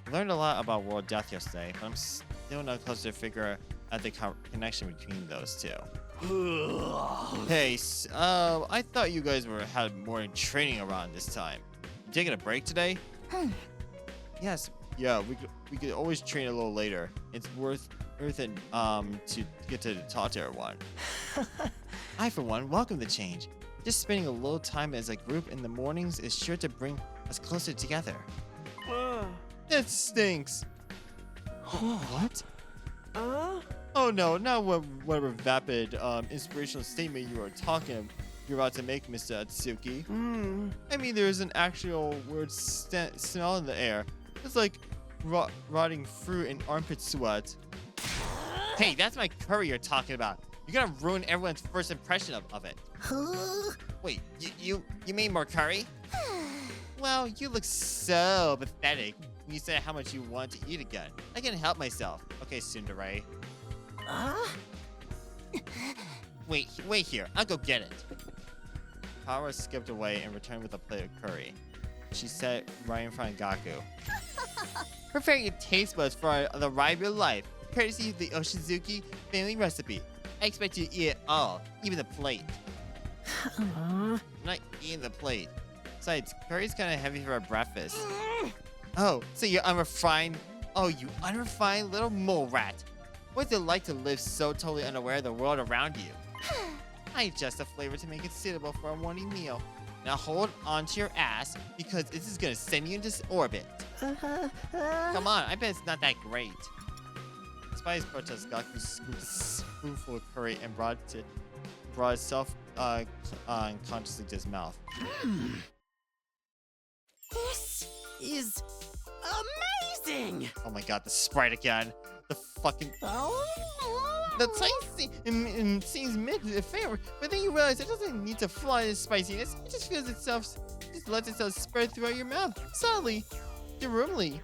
Speaker 1: I learned a lot about World Death yesterday, but I'm still not close to figure out the connection between those two. Hey, I thought you guys had more training around this time. You taking a break today? Yes. Yeah, we could always train a little later. It's worth it to get to talk to everyone. I, for one, welcome the change. Just spending a little time as a group in the mornings is sure to bring us closer together. That stinks. What? Oh no, not whatever vapid inspirational statement you're about to make, Mr. Atsuki. I mean, there's an actual word smell in the air. It's like rotting fruit and armpit sweat. Hey, that's my curry you're talking about. You're gonna ruin everyone's first impression of it. Wait, you mean more curry? Well, you look so pathetic when you said how much you want to eat again. I can't help myself. Okay, Tsundere. Wait here. I'll go get it. Kara skipped away and returned with a plate of curry. She sat right in front of Gaku. Prepare your taste buds for the ride of your life, courtesy of the Oshizuki family recipe. I expect you to eat it all, even the plate. I'm not eating the plate. Besides, curry's kind of heavy for a breakfast. Oh, so you're unrefined? Oh, you unrefined little mole rat. What's it like to live so totally unaware of the world around you? I adjust the flavor to make it suitable for a morning meal. Now hold on to your ass, because this is gonna send you into orbit. Come on, I bet it's not that great. Despite his protest, Gaku scooped a spoonful of curry and brought itself unconsciously to his mouth.
Speaker 3: This
Speaker 4: is amazing!
Speaker 1: Oh my god, the sprite again. The fucking... The taste seems mid-fair, but then you realize it doesn't need to fly in spiciness. It just feels itself, just lets itself spread throughout your mouth, subtly, durumly.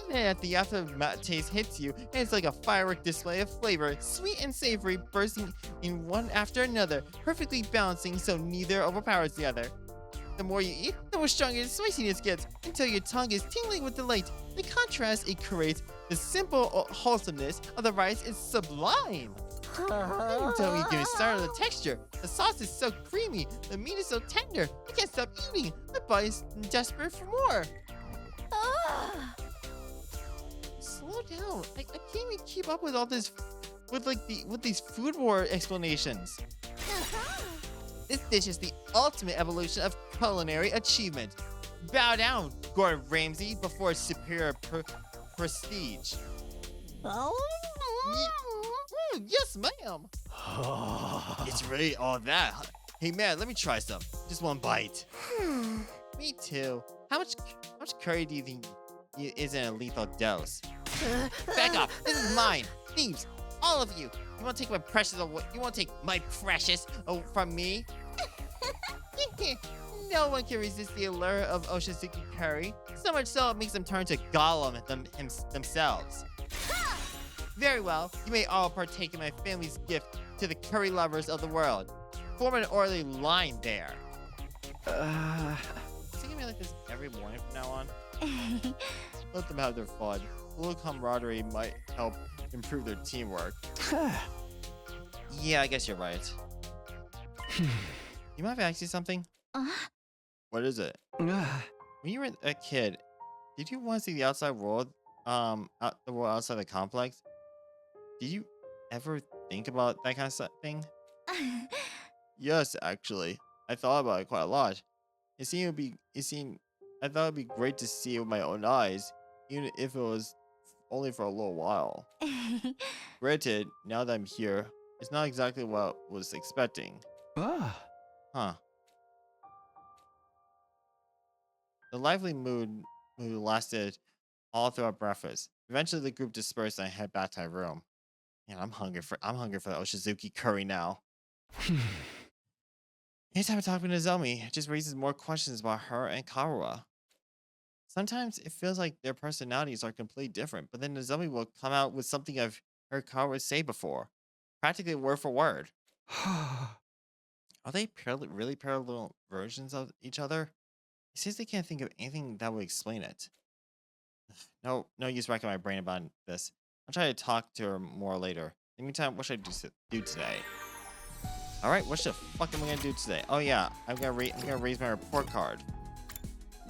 Speaker 1: And then at the aftertaste hits you, and it's like a firework display of flavor, sweet and savory, bursting in one after another, perfectly balancing so neither overpowers the other. The more you eat, the more stronger the spiciness gets, until your tongue is tingling with delight. The contrast it creates, the simple wholesomeness of the rice is sublime. Don't even get me started on the texture. The sauce is so creamy, the meat is so tender. I can't stop eating. My body's desperate for more. Slow down. I can't even keep up with all this, with these food war explanations. This dish is the ultimate evolution of culinary achievement. Bow down, Gordon Ramsay, before its superior prestige. Yes, ma'am. It's really all that. Hey, man, let me try some. Just one bite. Me too. How much curry do you think is in a lethal dose? Back off. This is mine. Thieves, all of you. You want to take my precious away? You want to take my precious from me? No one can resist the allure of Ochazuke curry. So much so it makes them turn to Gollum themselves. Very well, you may all partake in my family's gift to the curry lovers of the world. Form an orderly line there. Is it gonna be like this every morning from now on? Let them have their fun. A little camaraderie might help improve their teamwork. Yeah, I guess you're right. You mind if I ask you something? What is it? When you were a kid, did you want to see the outside world? The world outside the complex? Did you ever think about that kind of thing? Yes, actually. I thought about it quite a lot. I thought it'd be great to see it with my own eyes, even if it was only for a little while. Granted, now that I'm here, it's not exactly what I was expecting. Huh. The lively mood lasted all throughout breakfast. Eventually, the group dispersed and I head back to my room. Man, I'm hungry for the Ochazuke curry now. Anytime I talk with Nozomi, it just raises more questions about her and Karuha. Sometimes it feels like their personalities are completely different, but then Nozomi will come out with something I've heard Karuha say before, practically word for word. Are they really parallel versions of each other? He says they can't think of anything that would explain it. No use racking my brain about this. I'll try to talk to her more later. In the meantime, what should I do today? Alright, what the fuck am I gonna do today? Oh yeah, I'm gonna raise my report card.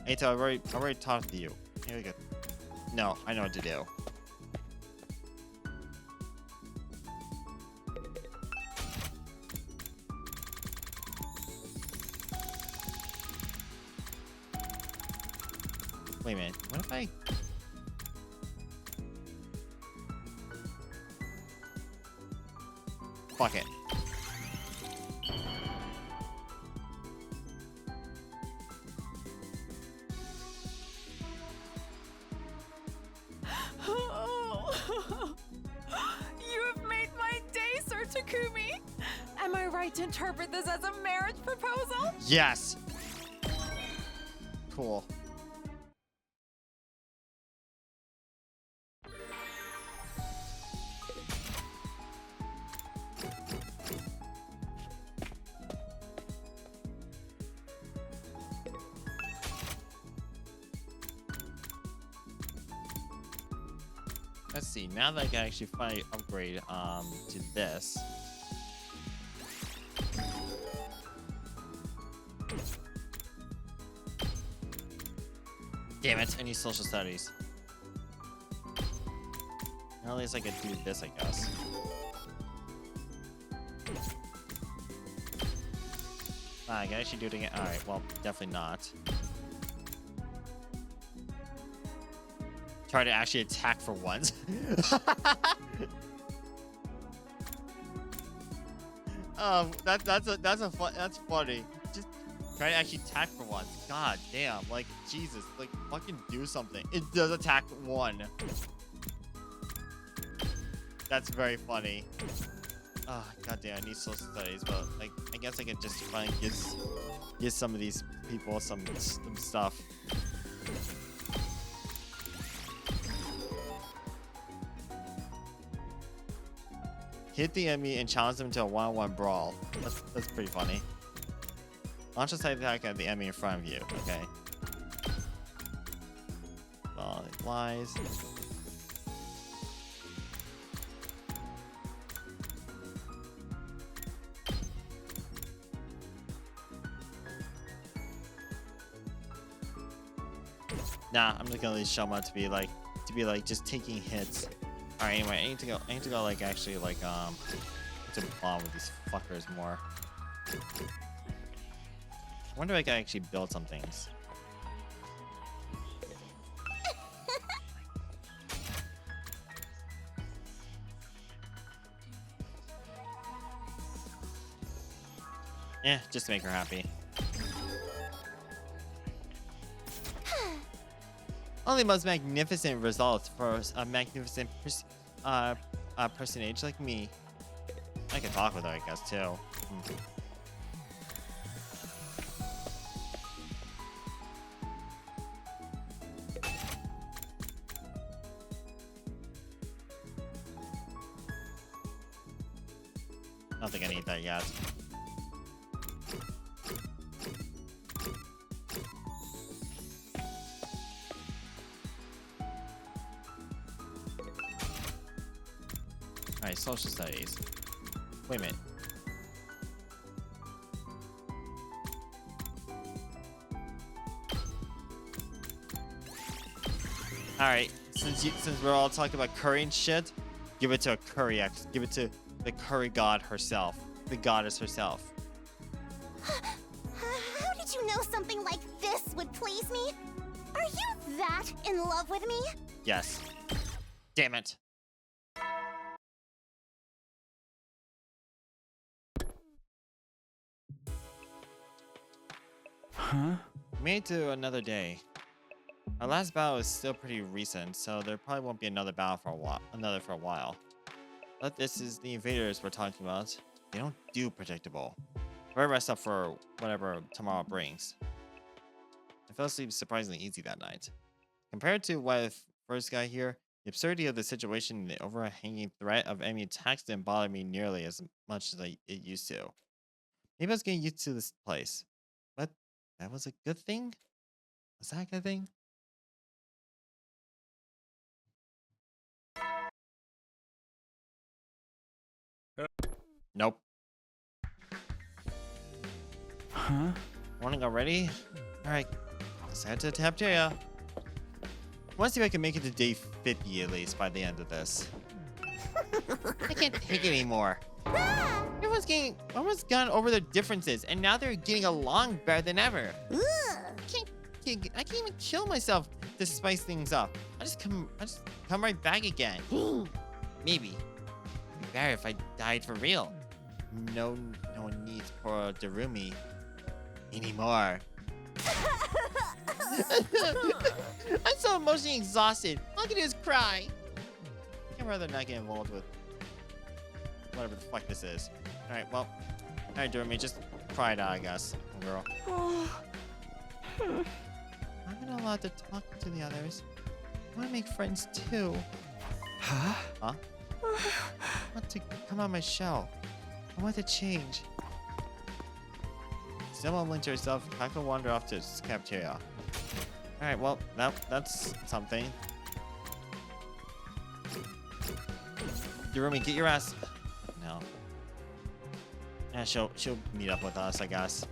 Speaker 1: Eito, I've already talked to you. Here we go. No, I know what to do. Wait a minute, what if I... Fuck it.
Speaker 5: You have made my day, Sir Takumi. Am I right to interpret this as a marriage proposal?
Speaker 1: Yes! Cool. Let's see, now that I can actually finally upgrade to this. Damn it, I need social studies. At least I could do this, I guess. I can actually do it again. Alright, well, definitely not. Try to actually attack for once. That's funny. Try to actually attack for once. God damn. Like, Jesus. Like, fucking do something. It does attack 1. That's very funny. Oh, god damn. I need social studies, but like, I guess I could just try and get some of these people some stuff. Hit the enemy and challenge them to a one-on-one brawl. That's pretty funny. Launch a side attack at the enemy in front of you. Okay. Well, it flies. Nah, I'm just gonna leave Shoma to be like just taking hits. Alright, anyway, I need to go like actually like to bond with these fuckers more. I wonder if I can actually build some things. Yeah, just to make her happy. Only most magnificent results for a magnificent personage like me. I can talk with her, I guess, too. I don't think I need that yet. Alright, social studies. Wait a minute. Alright, since we're all talking about curry and shit, give it to a curry X. Give it to the curry god herself. The goddess herself.
Speaker 6: How did you know something like this would please me? Are you that in love with me?
Speaker 1: Yes. Damn it.
Speaker 2: Huh?
Speaker 1: Made it to another day. Our last battle is still pretty recent, so there probably won't be another battle for a while. But this is the invaders we're talking about. They don't do predictable. Better rest up for whatever tomorrow brings. I fell asleep surprisingly easy that night. Compared to what I first got here, the absurdity of the situation and the overhanging threat of enemy attacks didn't bother me nearly as much as it used to. Maybe I was getting used to this place. But that was a good thing? Was that a good thing? Nope.
Speaker 2: Huh?
Speaker 1: Morning already? Alright, let's head to the cafeteria. I want to see if I can make it to day 50 at least by the end of this. I can't take it anymore. Everyone's gone over their differences, and now they're getting along better than ever. I can't even kill myself to spice things up. I just come right back again. Maybe. It'd be better if I died for real. No one needs poor Darumi anymore. I'm so emotionally exhausted. All I can do is cry. I'd rather not get involved with whatever the fuck this is. Alright, well. Alright, Darumi, just cry it out, I guess, girl. I'm not allowed to talk to the others. I want to make friends too.
Speaker 2: Huh?
Speaker 1: Huh? I want to come out of my shell. I want to change. Still mumbling to herself, Kako wandered off to the cafeteria. Alright, well, that's something. Darumi, get your ass. No. Yeah, she'll meet up with us, I guess.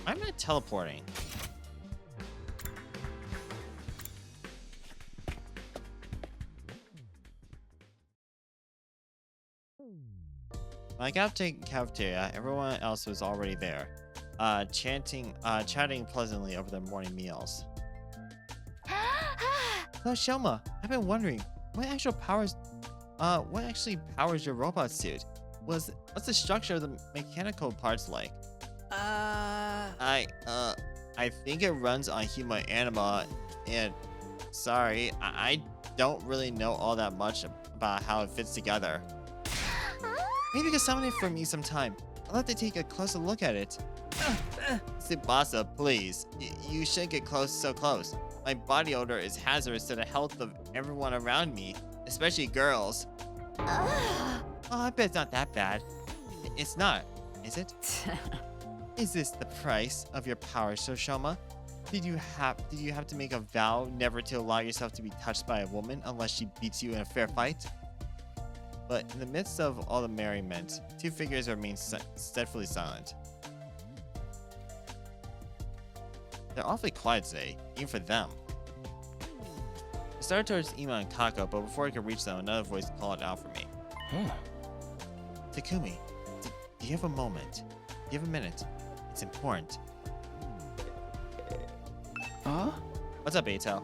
Speaker 1: I'm not teleporting. When I got to the cafeteria, everyone else was already there, chatting pleasantly over their morning meals. So Shoma, I've been wondering, what actual powers What actually powers your robot suit? What's the structure of the mechanical parts like? I think it runs on human anima, and sorry, I don't really know all that much about how it fits together. Maybe you can summon it for me sometime. I'll have to take a closer look at it. Tsubasa, please. You shouldn't get so close. My body odor is hazardous to the health of everyone around me, especially girls. Oh, I bet it's not that bad. It's not, is it? Is this the price of your power, Shoshoma? Did you have to make a vow never to allow yourself to be touched by a woman unless she beats you in a fair fight? But in the midst of all the merriment, two figures remain steadfastly silent. They're awfully quiet today, even for them. I started towards Ima and Kako, but before I could reach them, another voice called out for me. Takumi, do you have a moment? Do you have a minute? It's important.
Speaker 2: Huh?
Speaker 1: What's up, Atel?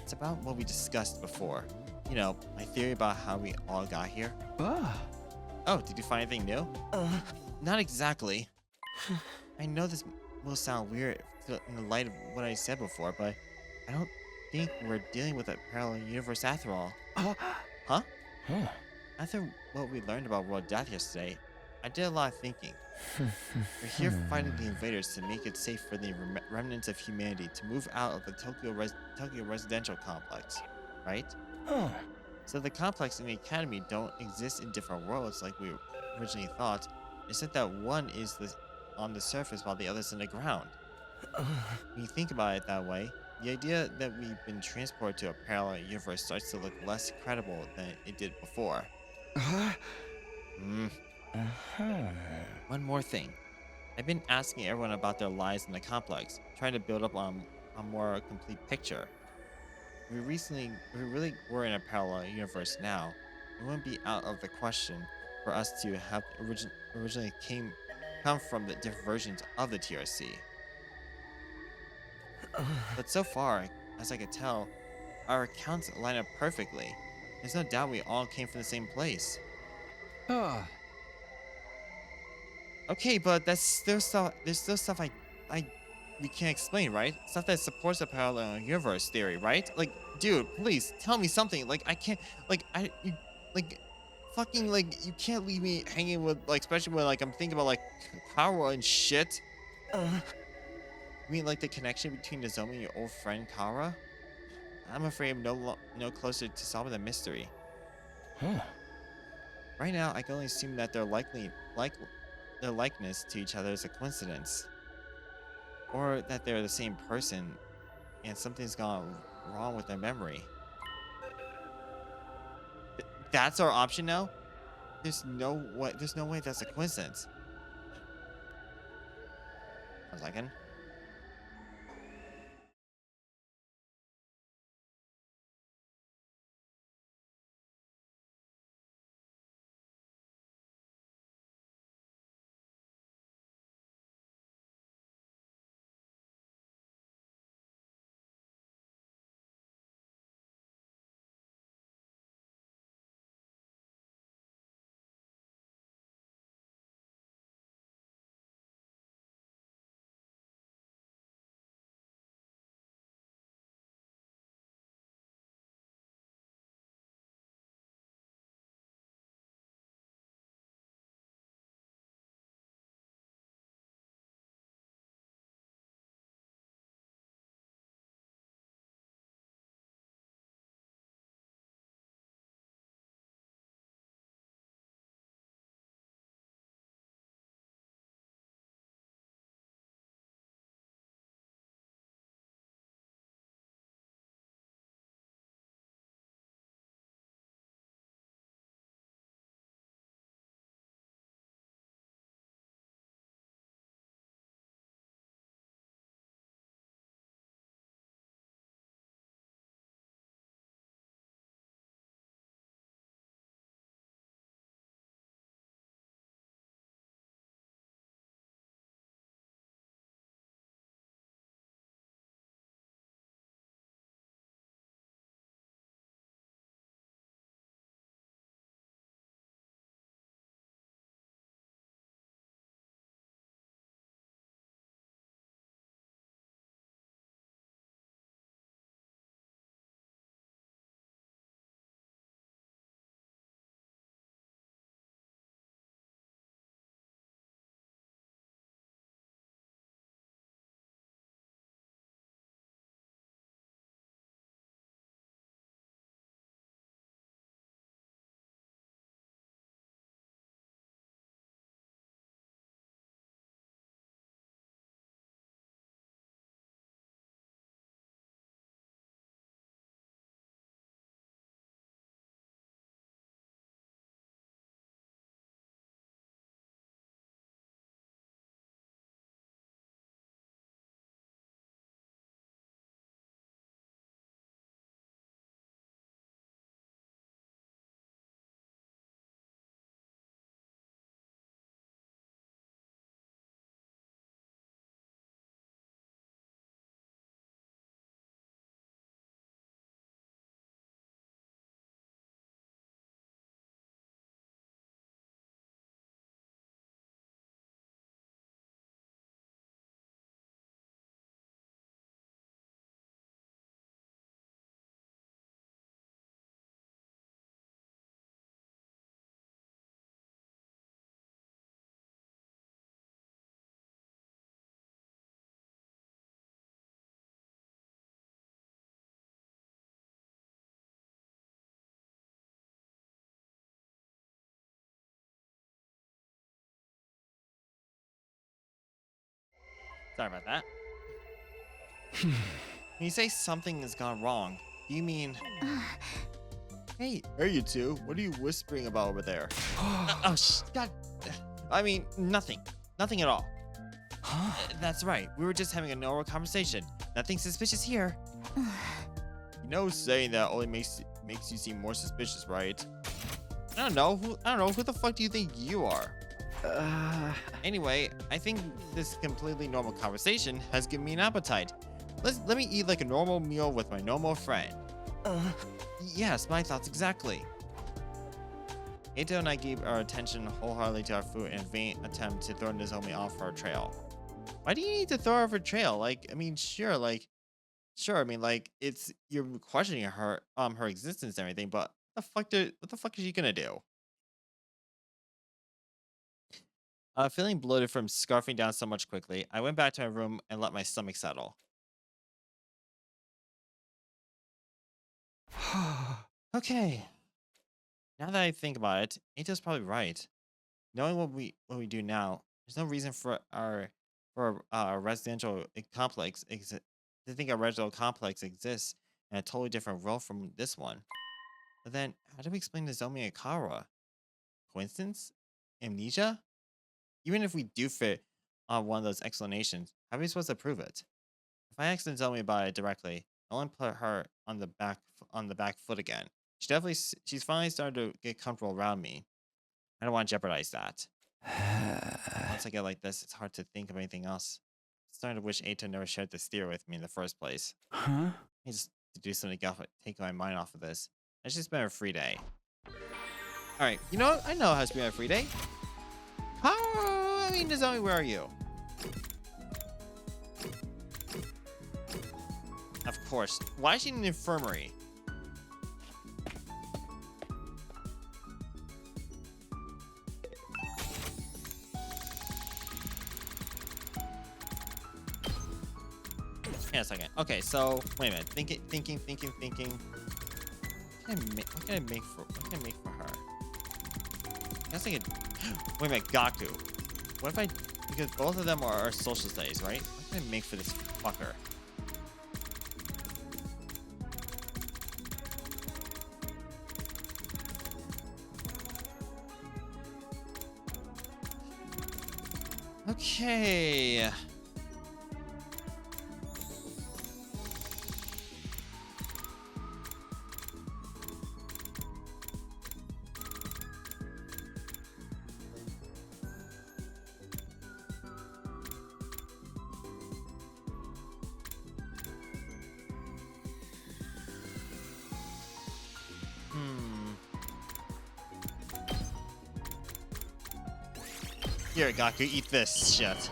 Speaker 1: It's about what we discussed before. You know, my theory about how we all got here. Oh, did you find anything new? Not exactly. I know this will sound weird in the light of what I said before, but I don't think we're dealing with a parallel universe after all. Huh? After what we learned about world death yesterday, I did a lot of thinking. We're here fighting the invaders to make it safe for the remnants of humanity to move out of the Tokyo residential complex, right? So the complex and the academy don't exist in different worlds like we originally thought, except that one is on the surface while the other's in the ground. When you think about it that way, the idea that we've been transported to a parallel universe starts to look less credible than it did before. One more thing. I've been asking everyone about their lives in the complex, trying to build up on a more complete picture. If we really were in a parallel universe now, it wouldn't be out of the question for us to have originally come from the different versions of the TRC. But so far, as I could tell, our accounts line up perfectly. There's no doubt we all came from the same place. Okay, but there's still stuff we can't explain, right? Stuff that supports the parallel universe theory, right? Like, dude, please tell me something. Like, I can't, fucking, like, you can't leave me hanging with, like, especially when, like, I'm thinking about, like, power and shit. You mean, like, the connection between Nozomi and your old friend Kara? I'm afraid I'm no closer to solving the mystery. Right now, I can only assume that their likeness to each other is a coincidence. Or that they're the same person and something's gone wrong with their memory. That's our option now? There's no way that's a coincidence. 1 second. Sorry about that. When you say something has gone wrong, do you mean... Hey, you two. What are you whispering about over there? God. I mean, nothing. Nothing at all. That's right. We were just having a normal conversation. Nothing suspicious here. You know, saying that only makes you seem more suspicious, right? I don't know. Who the fuck do you think you are? Anyway, I think this completely normal conversation has given me an appetite. Let me eat like a normal meal with my normal friend. Yes, my thoughts exactly. Eito and I gave our attention wholeheartedly to our food in a vain attempt to throw Nozomi off our trail. Why do you need to throw her off her trail? Like, I mean, sure, I mean, like, it's you're questioning her existence and everything, but what the fuck is she gonna do? Feeling bloated from scarfing down so much quickly, I went back to my room and let my stomach settle. Okay. Now that I think about it, Eito's probably right. Knowing what we do now, there's no reason for our residential complex to think our residential complex exists in a totally different world from this one. But then, how do we explain Nozomi and Kara? Coincidence? Amnesia? Even if we do fit on one of those explanations, how are we supposed to prove it? If I ask Nozomi about it directly, I'll only put her on the back foot again. She's finally started to get comfortable around me. I don't want to jeopardize that. Once I get like this, it's hard to think of anything else. I'm starting to wish Eito never shared the steer with me in the first place.
Speaker 2: Huh?
Speaker 1: I just to do something to take my mind off of this. It's just been a free day. Alright, you know what? I know how to spend a free day. I mean, Nozomi, where are you? Of course. Why is she in the infirmary? Hang on a second. Okay, so wait a minute. Thinking. What can I make for her? I guess I could. Wait a minute, Gaku. What if I? Because both of them are social studies, right? What can I make for this fucker? Okay. Here, Gaku, eat this shit.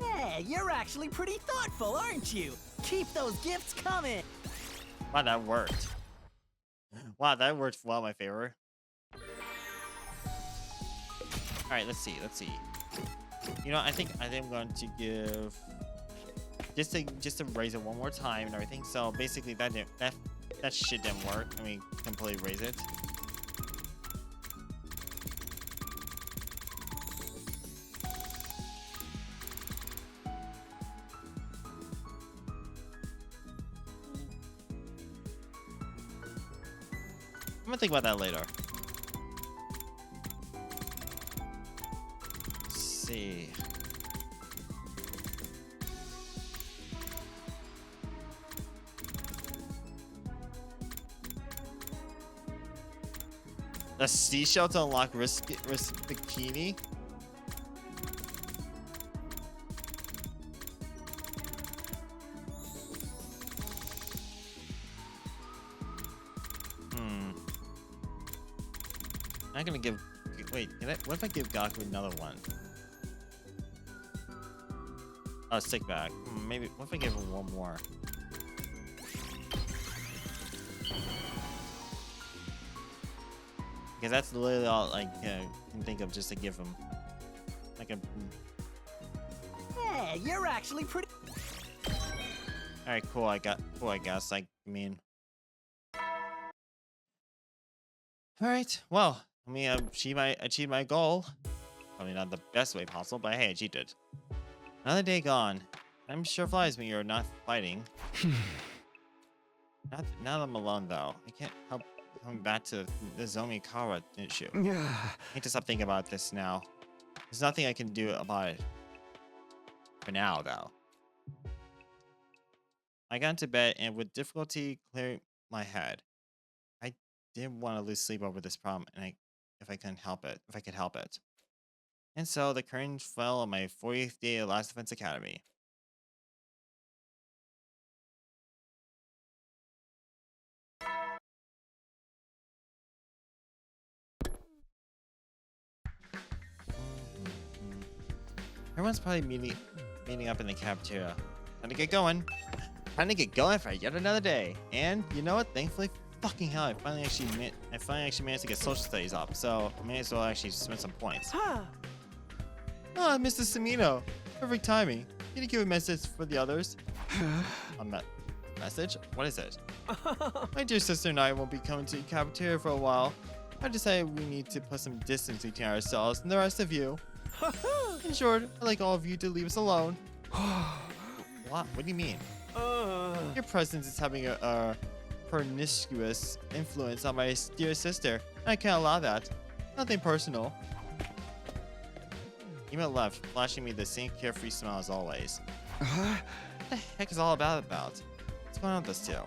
Speaker 4: Hey, you're actually pretty thoughtful, aren't you? Keep those gifts coming.
Speaker 1: Wow, that worked. Wow, that worked well in my favor. All right, let's see. You know, I think I'm going to give just to raise it one more time and everything. So basically, that shit didn't work. I mean, completely raise it. I'm gonna think about that later. Let's see. A seashell to unlock risk bikini. I'm gonna give. Wait, what if I give Gaku another one? Oh, stick bag. Maybe. What if I give him one more? Because that's literally all I can think of just to give him. Like a.
Speaker 4: Hey, you're actually pretty.
Speaker 1: All right, cool. I guess. I mean. All right. Well, I mean, I achieved my goal. Probably not the best way possible, but hey, I achieved it. Another day gone. I'm sure flies when you're not fighting. Now that I'm alone, though, I can't help coming back to the Zomikawa issue. I need to stop thinking about this now. There's nothing I can do about it. For now, though. I got into bed and with difficulty clearing my head. I didn't want to lose sleep over this problem, and if I could help it. And so the curtain fell on my 40th day at Last Defense Academy. Everyone's probably meeting up in the cafeteria. Time to get going. Time to get going for yet another day. And you know what? Thankfully, fucking hell, I finally actually managed to get social studies up. So I may as well actually spend some points. Ah, Mr. Samino. Perfect timing. Can you give a message for the others? A message? What is it? My dear sister and I won't be coming to the cafeteria for a while. I decided we need to put some distance between ourselves and the rest of you. In short, I'd like all of you to leave us alone. What? What do you mean? Your presence is having a pernicious influence on my dear sister. I can't allow that. Nothing personal. Email left, flashing me the same carefree smile as always. What the heck is all about? What's going on with this two?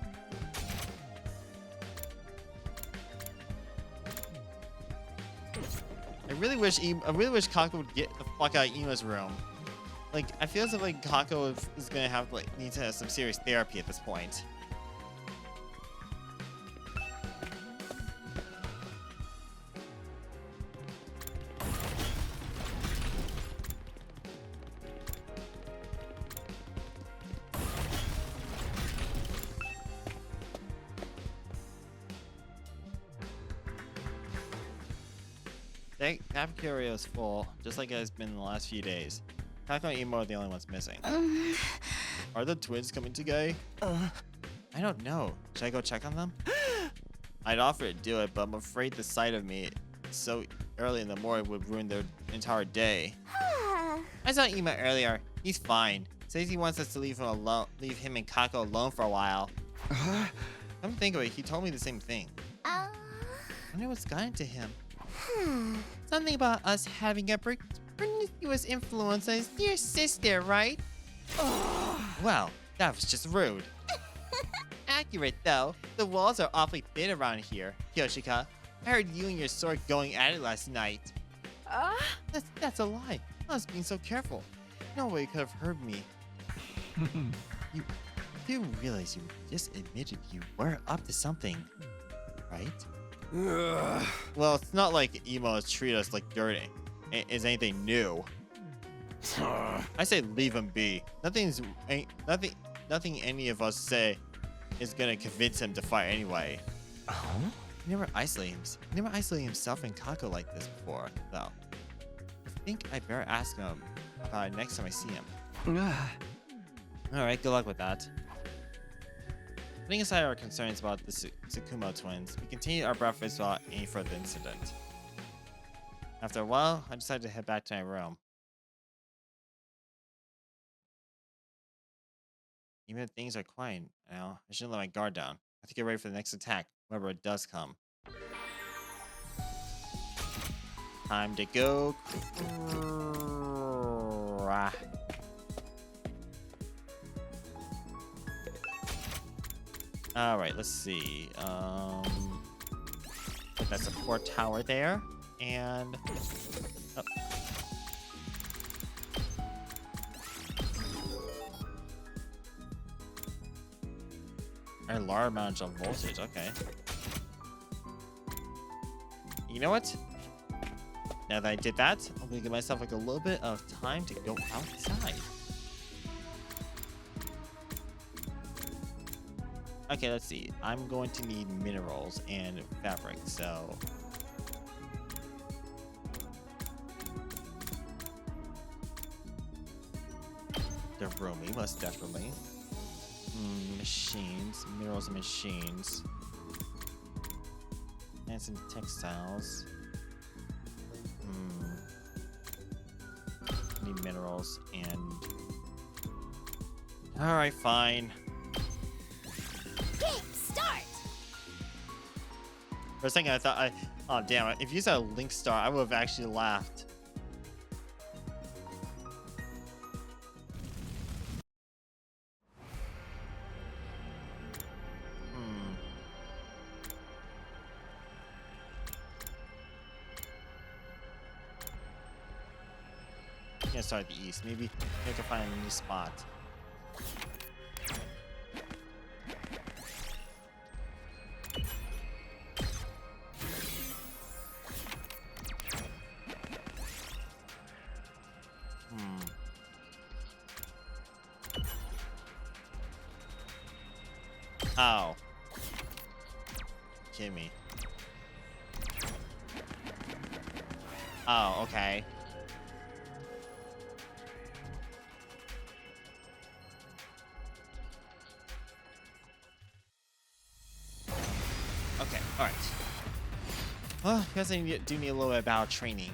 Speaker 1: I really wish Kako would get the fuck out of Ima's room. Like, I feel as if like Kako is gonna need to have some serious therapy at this point. The cafeteria is full, just like it has been in the last few days. Kako and Emo are the only ones missing. Are the twins coming today? I don't know. Should I go check on them? I'd offer to do it, but I'm afraid the sight of me so early in the morning would ruin their entire day. I saw Emo earlier. He's fine. Says he wants us to leave him and Kako alone for a while. Come to think of it, he told me the same thing. I wonder what's gotten to him. Something about us having a pernicious influence on his dear sister, right? Well, that was just rude. Accurate, though. The walls are awfully thin around here, Kyoshika. I heard you and your sword going at it last night. That's a lie. I was being so careful. No way you could have heard me. You do realize you just admitted you were up to something, right? Well, it's not like Emo has treated us like dirt is anything new. I say leave him be. Nothing any of us say is gonna convince him to fight anyway. He never isolated himself and Kako like this before, though. I think I better ask him about it next time I see him. Alright, good luck with that. Putting aside our concerns about the Tsukumo twins, we continued our breakfast without any further incident. After a while, I decided to head back to my room. Even if things are quiet now, I shouldn't let my guard down. I have to get ready for the next attack, whenever it does come. Time to go. Alright, let's see. Put that support tower there. And... oh. A large amount of voltage, okay. You know what? Now that I did that, I'm gonna give myself like a little bit of time to go outside. Okay, let's see. I'm going to need minerals and fabric, so... they're roomy, most definitely. Machines. Minerals and machines. And some textiles. Need minerals and. Alright, fine.
Speaker 6: Game start!
Speaker 1: For a second, I thought oh, damn it. If you said a Link Star, I would have actually laughed. I'm gonna start at the east. Maybe I can find a new spot. Oh. Kidding me. Oh, okay. Okay, alright. Well, I guess I do need a little bit about training.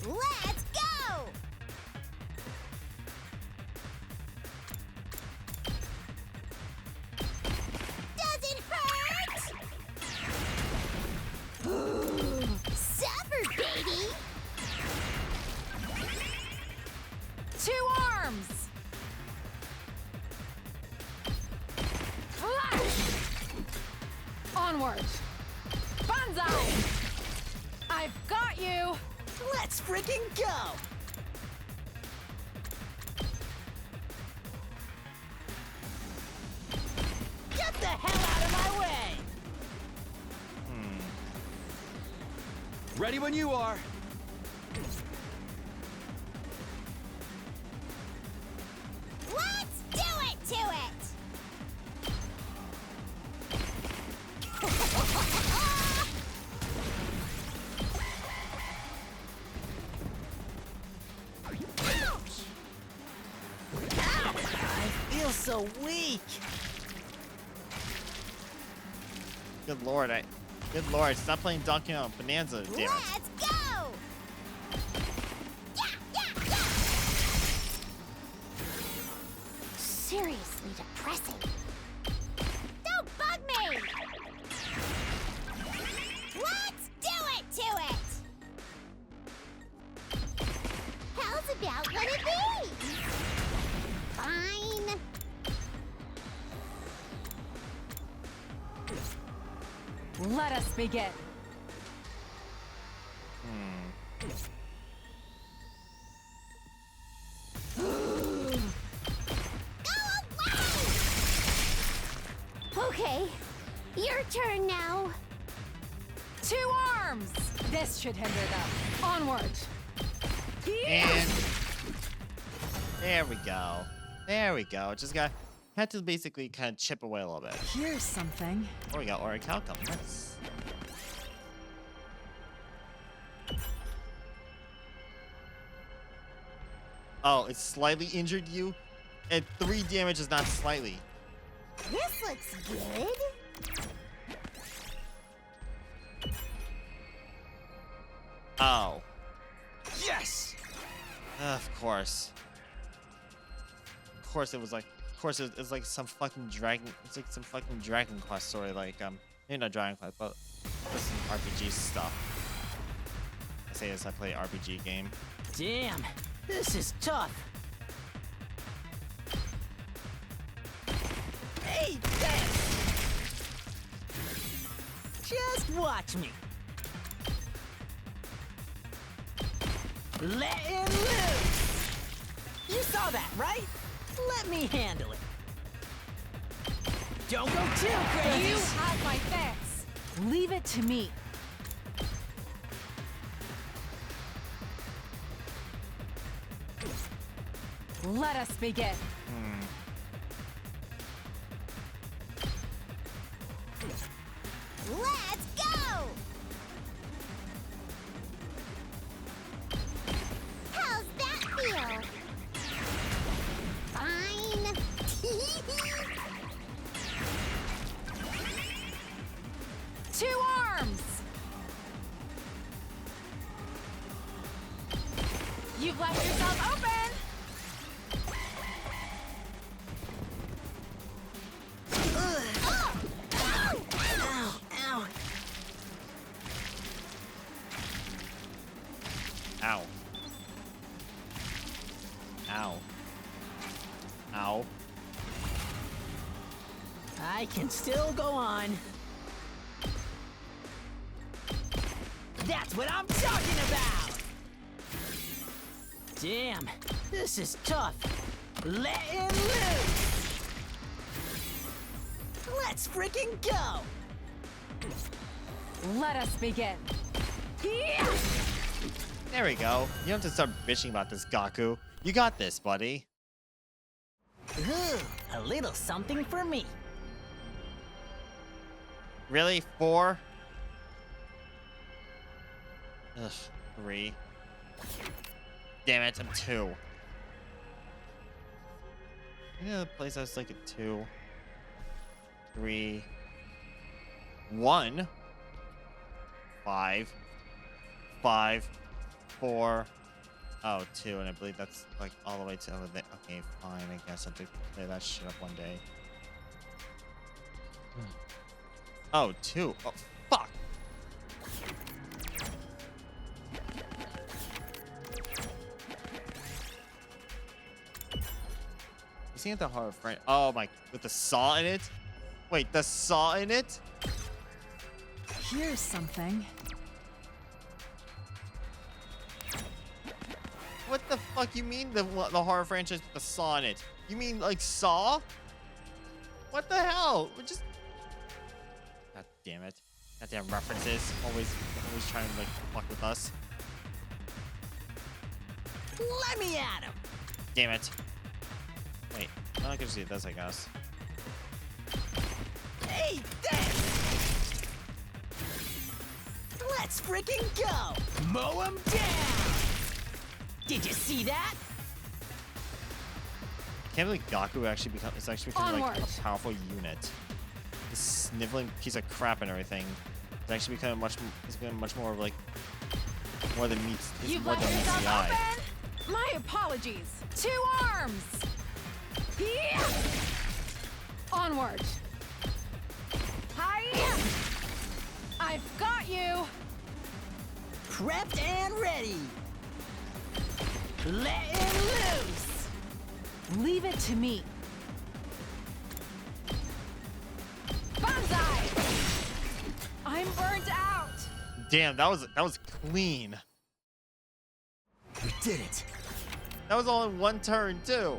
Speaker 6: Let's go! Doesn't hurt! Suffer, baby!
Speaker 5: 2 arms! Flash! Onward! Banzai! I've got you!
Speaker 4: Let's freaking go! Get the hell out of my way!
Speaker 2: Ready when you are.
Speaker 6: Let's do it to it! Ouch! Ow!
Speaker 4: I feel so weak.
Speaker 1: Good lord, good lord, stop playing Donkey Kong Bonanza, damn it.
Speaker 6: Let's go! Yeah, yeah, yeah! Seriously depressing. Don't bug me! Let's do it to it! How's about one of these? Fine.
Speaker 5: Let us begin.
Speaker 6: Okay, your turn now.
Speaker 5: 2 arms! This should hinder them. Onward!
Speaker 1: And there we go. There we go. Just had to basically kind of chip away a little bit.
Speaker 5: Here's something.
Speaker 1: Oh, we got Orichalcum. Nice. Oh, it slightly injured you? And 3 damage is not slightly.
Speaker 6: This looks good.
Speaker 1: Oh.
Speaker 2: Yes!
Speaker 1: Of course. Of course it was like, of course it's like some fucking dragon, it's like some fucking Dragon Quest story, like, maybe not Dragon Quest, but some RPG stuff. I say this, I play RPG game.
Speaker 4: Damn, this is tough. Hey, thanks! Just watch me. Letting loose! You saw that, right? Let me handle it. Don't go too crazy!
Speaker 5: You had my fix. Leave it to me. Let us begin.
Speaker 6: Let's go! How's that feel? Fine.
Speaker 5: 2 arms! You've left yourself open!
Speaker 4: Ow.
Speaker 1: Ow. Ow. Ow.
Speaker 4: I can still go on. That's what I'm talking about! Damn, this is tough. Letting loose! Let's freaking go!
Speaker 5: Let us begin. Yeah!
Speaker 1: There we go. You don't have to start bitching about this, Gaku. You got this, buddy.
Speaker 4: Ooh, a little something for me.
Speaker 1: Really? 4? Ugh, 3. Damn it, I'm 2. Any other place I was like a 2? 3. 1. 5. 5. 4. Oh, 2, and I believe that's like all the way to over there. Okay, fine. I guess I have to clear that shit up one day. Oh, 2. Oh, fuck. You seen the horror frame? Oh my, with the saw in it? Wait, the saw in it?
Speaker 5: Here's something.
Speaker 1: What the fuck you mean the horror franchise with the saw in it? You mean like Saw? What the hell? We're just... God damn it. Goddamn references. Always trying to like fuck with us.
Speaker 4: Let me at him!
Speaker 1: Damn it. Wait, I can see this, I guess.
Speaker 4: Hey, this! Let's freaking go! Mow him down! Did you see that?
Speaker 1: I can't believe Gaku is actually becoming like
Speaker 5: Onward.
Speaker 1: a powerful unit. This sniveling piece of crap and everything is actually becoming much more of like more than meets
Speaker 5: You've
Speaker 1: more
Speaker 5: left
Speaker 1: than meets
Speaker 5: yourself
Speaker 1: the eye.
Speaker 5: open! My apologies. 2 arms! Yeah! Onward. Hi! I've got you!
Speaker 4: Prepped and ready! Letting loose!
Speaker 5: Leave it to me. Banzai! I'm burnt out!
Speaker 1: Damn, that was clean.
Speaker 4: We did it!
Speaker 1: That was all in one turn too.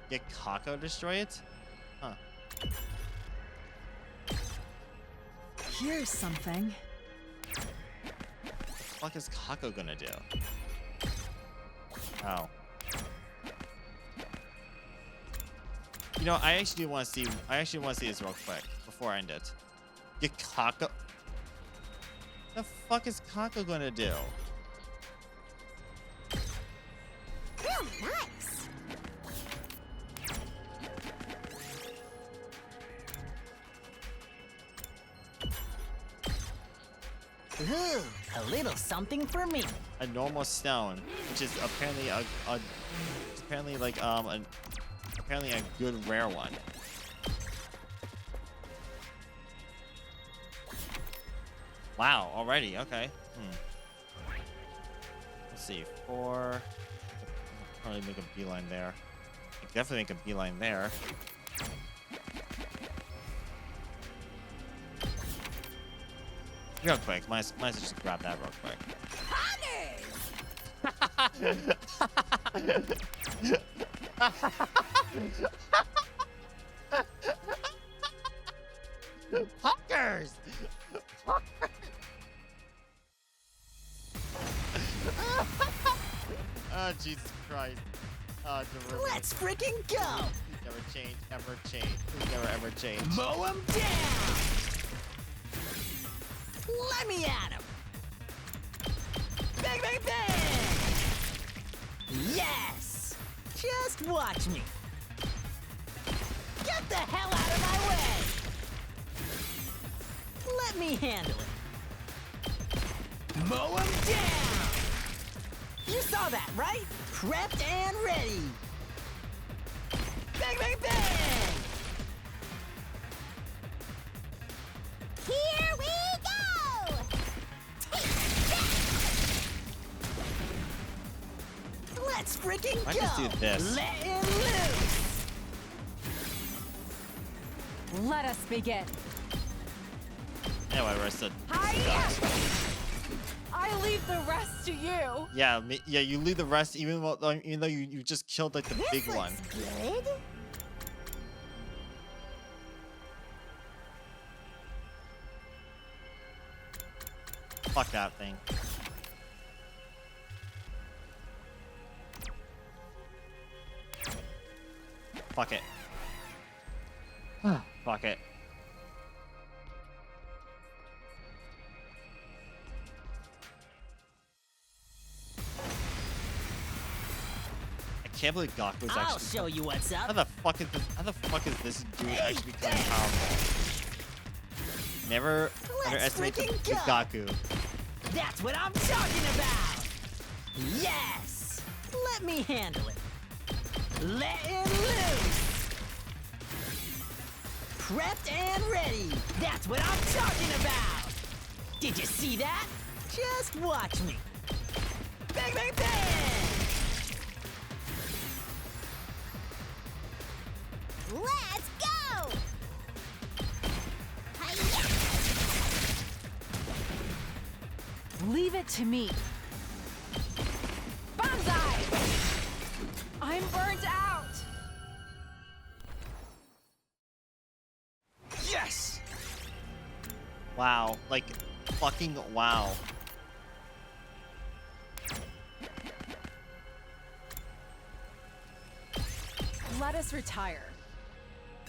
Speaker 1: Get Kako destroy it? Huh.
Speaker 5: Here's something.
Speaker 1: What the fuck is Kako gonna do? Oh. You know, I actually want to see this real quick before I end it. Get Kako. The fuck is Kako gonna do?
Speaker 6: Real nice.
Speaker 4: Ooh, a little something for me.
Speaker 1: A normal stone, which is apparently apparently a good rare one. Wow, already, okay. Let's see, 4. Probably make a beeline there. I can definitely make a beeline there. Real quick, might as well just grab that real quick. Puckers! Oh, Jesus Christ. Oh, Derivative.
Speaker 4: Let's freaking go!
Speaker 1: Please never change, ever change. Please never ever change.
Speaker 4: Mow him down! Let me at him! Bang, bang, bang! Yes! Just watch me! Get the hell out of my way! Let me handle it. Mow 'em down! You saw that, right? Prepped and ready! Bang, bang, bang!
Speaker 6: Here we go!
Speaker 4: Let's freaking go!
Speaker 1: I just do this.
Speaker 4: Letting loose!
Speaker 5: Let us begin.
Speaker 1: Anyway, rest of
Speaker 5: Hiya! I leave the rest to you.
Speaker 1: yeah, yeah. You leave the rest, even though you just killed like the
Speaker 6: This
Speaker 1: big
Speaker 6: looks
Speaker 1: one.
Speaker 6: good.
Speaker 1: Fuck that thing. Fuck it. Fuck it. I can't believe Gaku's
Speaker 4: I'll
Speaker 1: actually.
Speaker 4: show you what's
Speaker 1: How
Speaker 4: up.
Speaker 1: the fuck is this? How the fuck is this dude actually becoming powerful? Never
Speaker 4: Let's
Speaker 1: underestimate the
Speaker 4: freaking go.
Speaker 1: Gaku.
Speaker 4: That's what I'm talking about! Yes! Let me handle it. Letting loose! Prepped and ready! That's what I'm talking about! Did you see that? Just watch me. Bang, bang, bang!
Speaker 6: Let's go! Hiya!
Speaker 5: Leave it to me. Banzai! I'm burnt out.
Speaker 2: Yes!
Speaker 1: Wow, like fucking wow.
Speaker 5: Let us retire.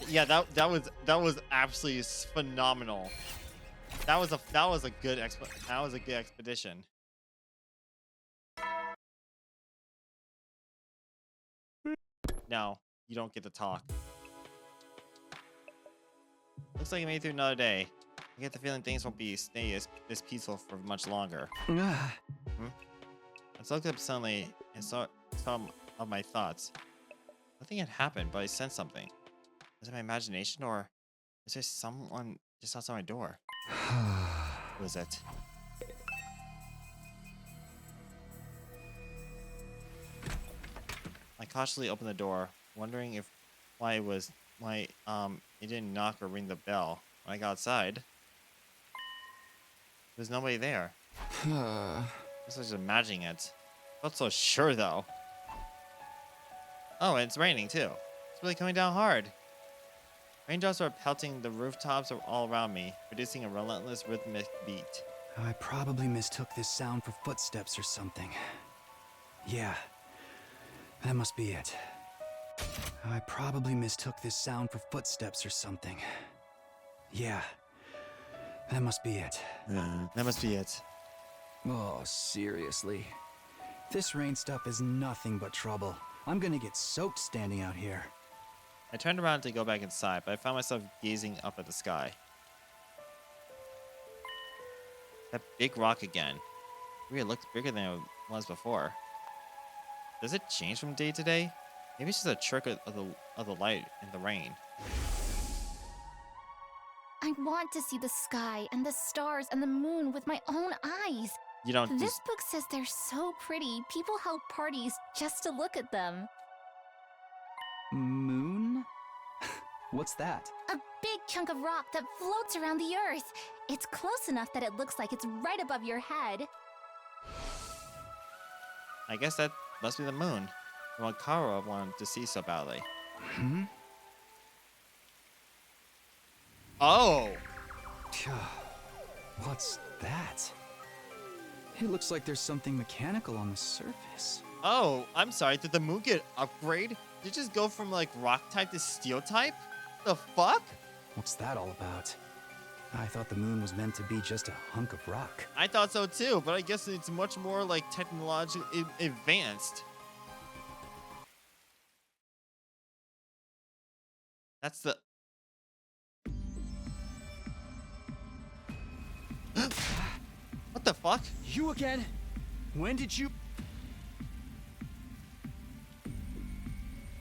Speaker 1: Yeah, that was absolutely phenomenal. That was a good expedition. No, you don't get to talk. Looks like you made it through another day. I get the feeling things won't stay this peaceful for much longer. I looked up suddenly and saw some of my thoughts. Nothing had happened, but I sensed something. Was it my imagination, or is there someone just outside my door? Who was it? I cautiously opened the door, wondering why it didn't knock or ring the bell. When I got outside, there was nobody there. I was just imagining it. Felt so sure though. Oh, and it's raining too. It's really coming down hard. Raindrops are pelting the rooftops all around me, producing a relentless rhythmic beat.
Speaker 2: I probably mistook this sound for footsteps or something. Yeah, that must be it. I probably mistook this sound for footsteps or something. Yeah, that must be it.
Speaker 1: That must be it.
Speaker 2: Oh, seriously. This rain stuff is nothing but trouble. I'm gonna get soaked standing out here.
Speaker 1: I turned around to go back inside, but I found myself gazing up at the sky. That big rock again. It looked bigger than it was before. Does it change from day to day? Maybe it's just a trick of the light in the rain.
Speaker 3: I want to see the sky and the stars and the moon with my own eyes.
Speaker 1: You don't
Speaker 3: This book says they're so pretty, people held parties just to look at them.
Speaker 2: Moon? What's that?
Speaker 3: A big chunk of rock that floats around the earth. It's close enough that it looks like it's right above your head.
Speaker 1: I guess that must be the moon. The one Kara wanted to see so badly. Oh!
Speaker 2: What's that? It looks like there's something mechanical on the surface.
Speaker 1: Oh, I'm sorry. Did the moon get upgrade? Did it just go from like rock type to steel type? The fuck?
Speaker 2: What's that all about? I thought the moon was meant to be just a hunk of rock.
Speaker 1: I thought so too, but I guess it's much more like technologically advanced. That's the... What What the fuck?
Speaker 2: You again? When did you...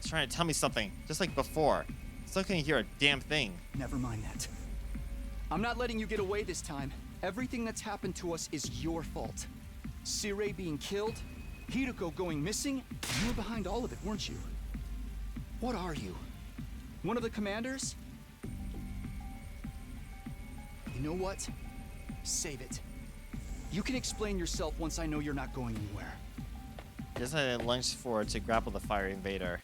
Speaker 1: He's trying to tell me something, just like before. Still couldn't hear a damn thing.
Speaker 2: Never mind that. I'm not letting you get away this time. Everything that's happened to us is your fault. Sirei being killed, Hideko going missing, you were behind all of it, weren't you? What are you? One of the commanders? You know what? Save it. You can explain yourself once I know you're not going anywhere.
Speaker 1: Just as I lunged forward to grapple the fire invader,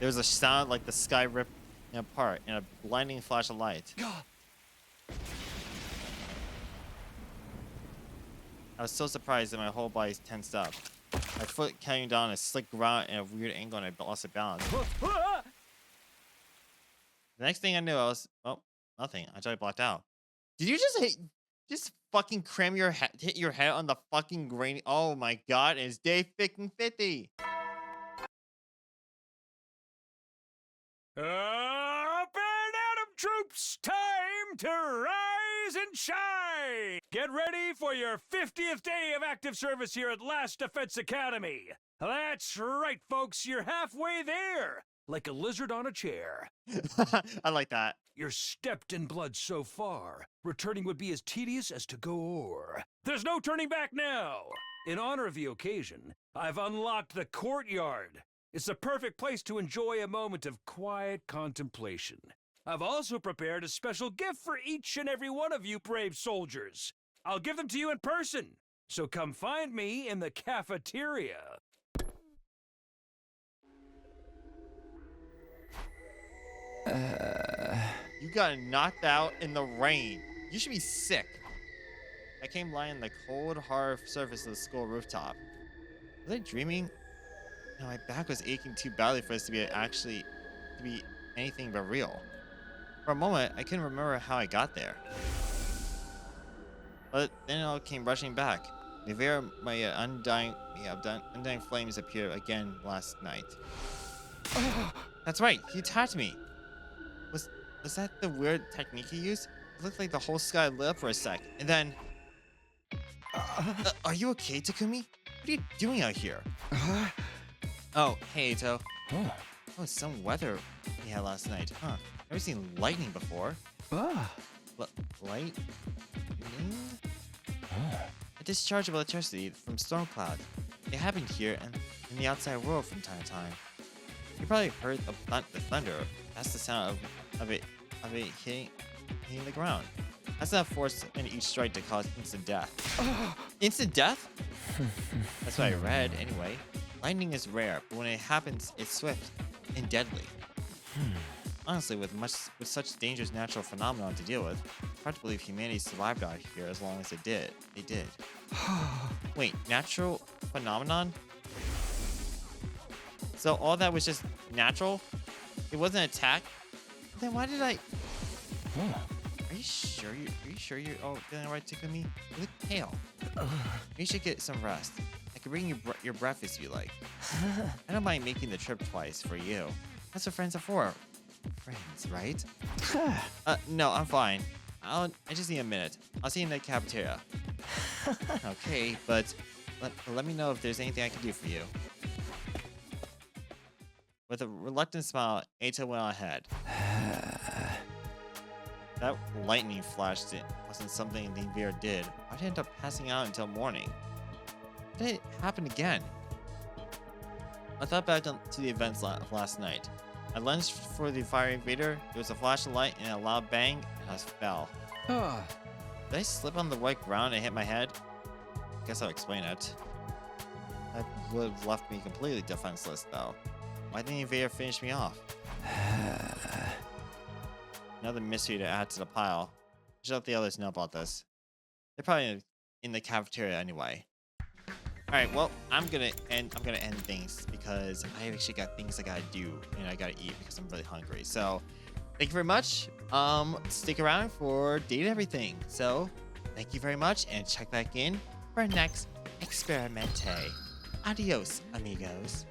Speaker 1: there was a sound like the sky ripped apart and a blinding flash of light. I was so surprised that my whole body tensed up. My foot carrying down a slick ground in a weird angle and I lost a balance. The next thing I knew, I was... Oh, nothing. I tried blocked out. Did you just fucking cram your head, hit your head on the fucking grain? Oh my god, it's day 50.
Speaker 7: Up and Atom troops, time to rise and shine! Get ready for your 50th day of active service here at Last Defense Academy. That's right, folks, you're halfway there, like a lizard on a chair.
Speaker 1: I like that.
Speaker 7: You're stepped in blood so far. Returning would be as tedious as to go o'er. There's no turning back now. In honor of the occasion, I've unlocked the courtyard. It's the perfect place to enjoy a moment of quiet contemplation. I've also prepared a special gift for each and every one of you brave soldiers. I'll give them to you in person, so come find me in the cafeteria.
Speaker 1: You got knocked out in the rain. You should be sick. I came lying on the cold, hard surface of the school rooftop. Was I dreaming? No, my back was aching too badly for this to be anything but real. For a moment, I couldn't remember how I got there. But then it all came rushing back. My undying flames appeared again last night. That's right, he attacked me. Was that the weird technique he used? It looked like the whole sky lit up for a sec, and then... are you okay, Takumi? What are you doing out here? Oh, hey, Ito. Oh, some weather we had last night. Huh. Never seen lightning before. Lightning? A discharge of electricity from storm cloud. It happened here and in the outside world from time to time. You probably heard the thunder. That's the sound of it hitting the ground. That's enough force in each strike to cause instant death. Instant death? That's what I read, anyway. Lightning is rare, but when it happens, it's swift and deadly. Honestly, with such dangerous natural phenomenon to deal with, it's hard to believe humanity survived out here as long as it did. They did. Wait, natural phenomenon? So all that was just natural? It wasn't an attack? Then why did I... Are you sure you're feeling alright, Takumi? You look pale. You should get some rest. I can bring you your breakfast if you like. I don't mind making the trip twice for you. That's what friends are for. Friends, right? No, I'm fine. I just need a minute. I'll see you in the cafeteria. Okay, but let me know if there's anything I can do for you. With a reluctant smile, Eita went ahead. That lightning flash wasn't something the invader did. Why did I end up passing out until morning? Why did it happen again? I thought back to the events of last night. I lunged for the fire invader, there was a flash of light and a loud bang, and I fell. Did I slip on the white ground and hit my head? Guess I'll explain it. That would have left me completely defenseless, though. Why didn't the invader finish me off? Another mystery to add to the pile. I should let the others know about this. They're probably in the cafeteria anyway. Alright, well, I'm gonna end things because I actually got things I gotta do and I gotta eat because I'm really hungry. So thank you very much. Stick around for Date Everything. So thank you very much and check back in for our next Experimente. Adios, amigos.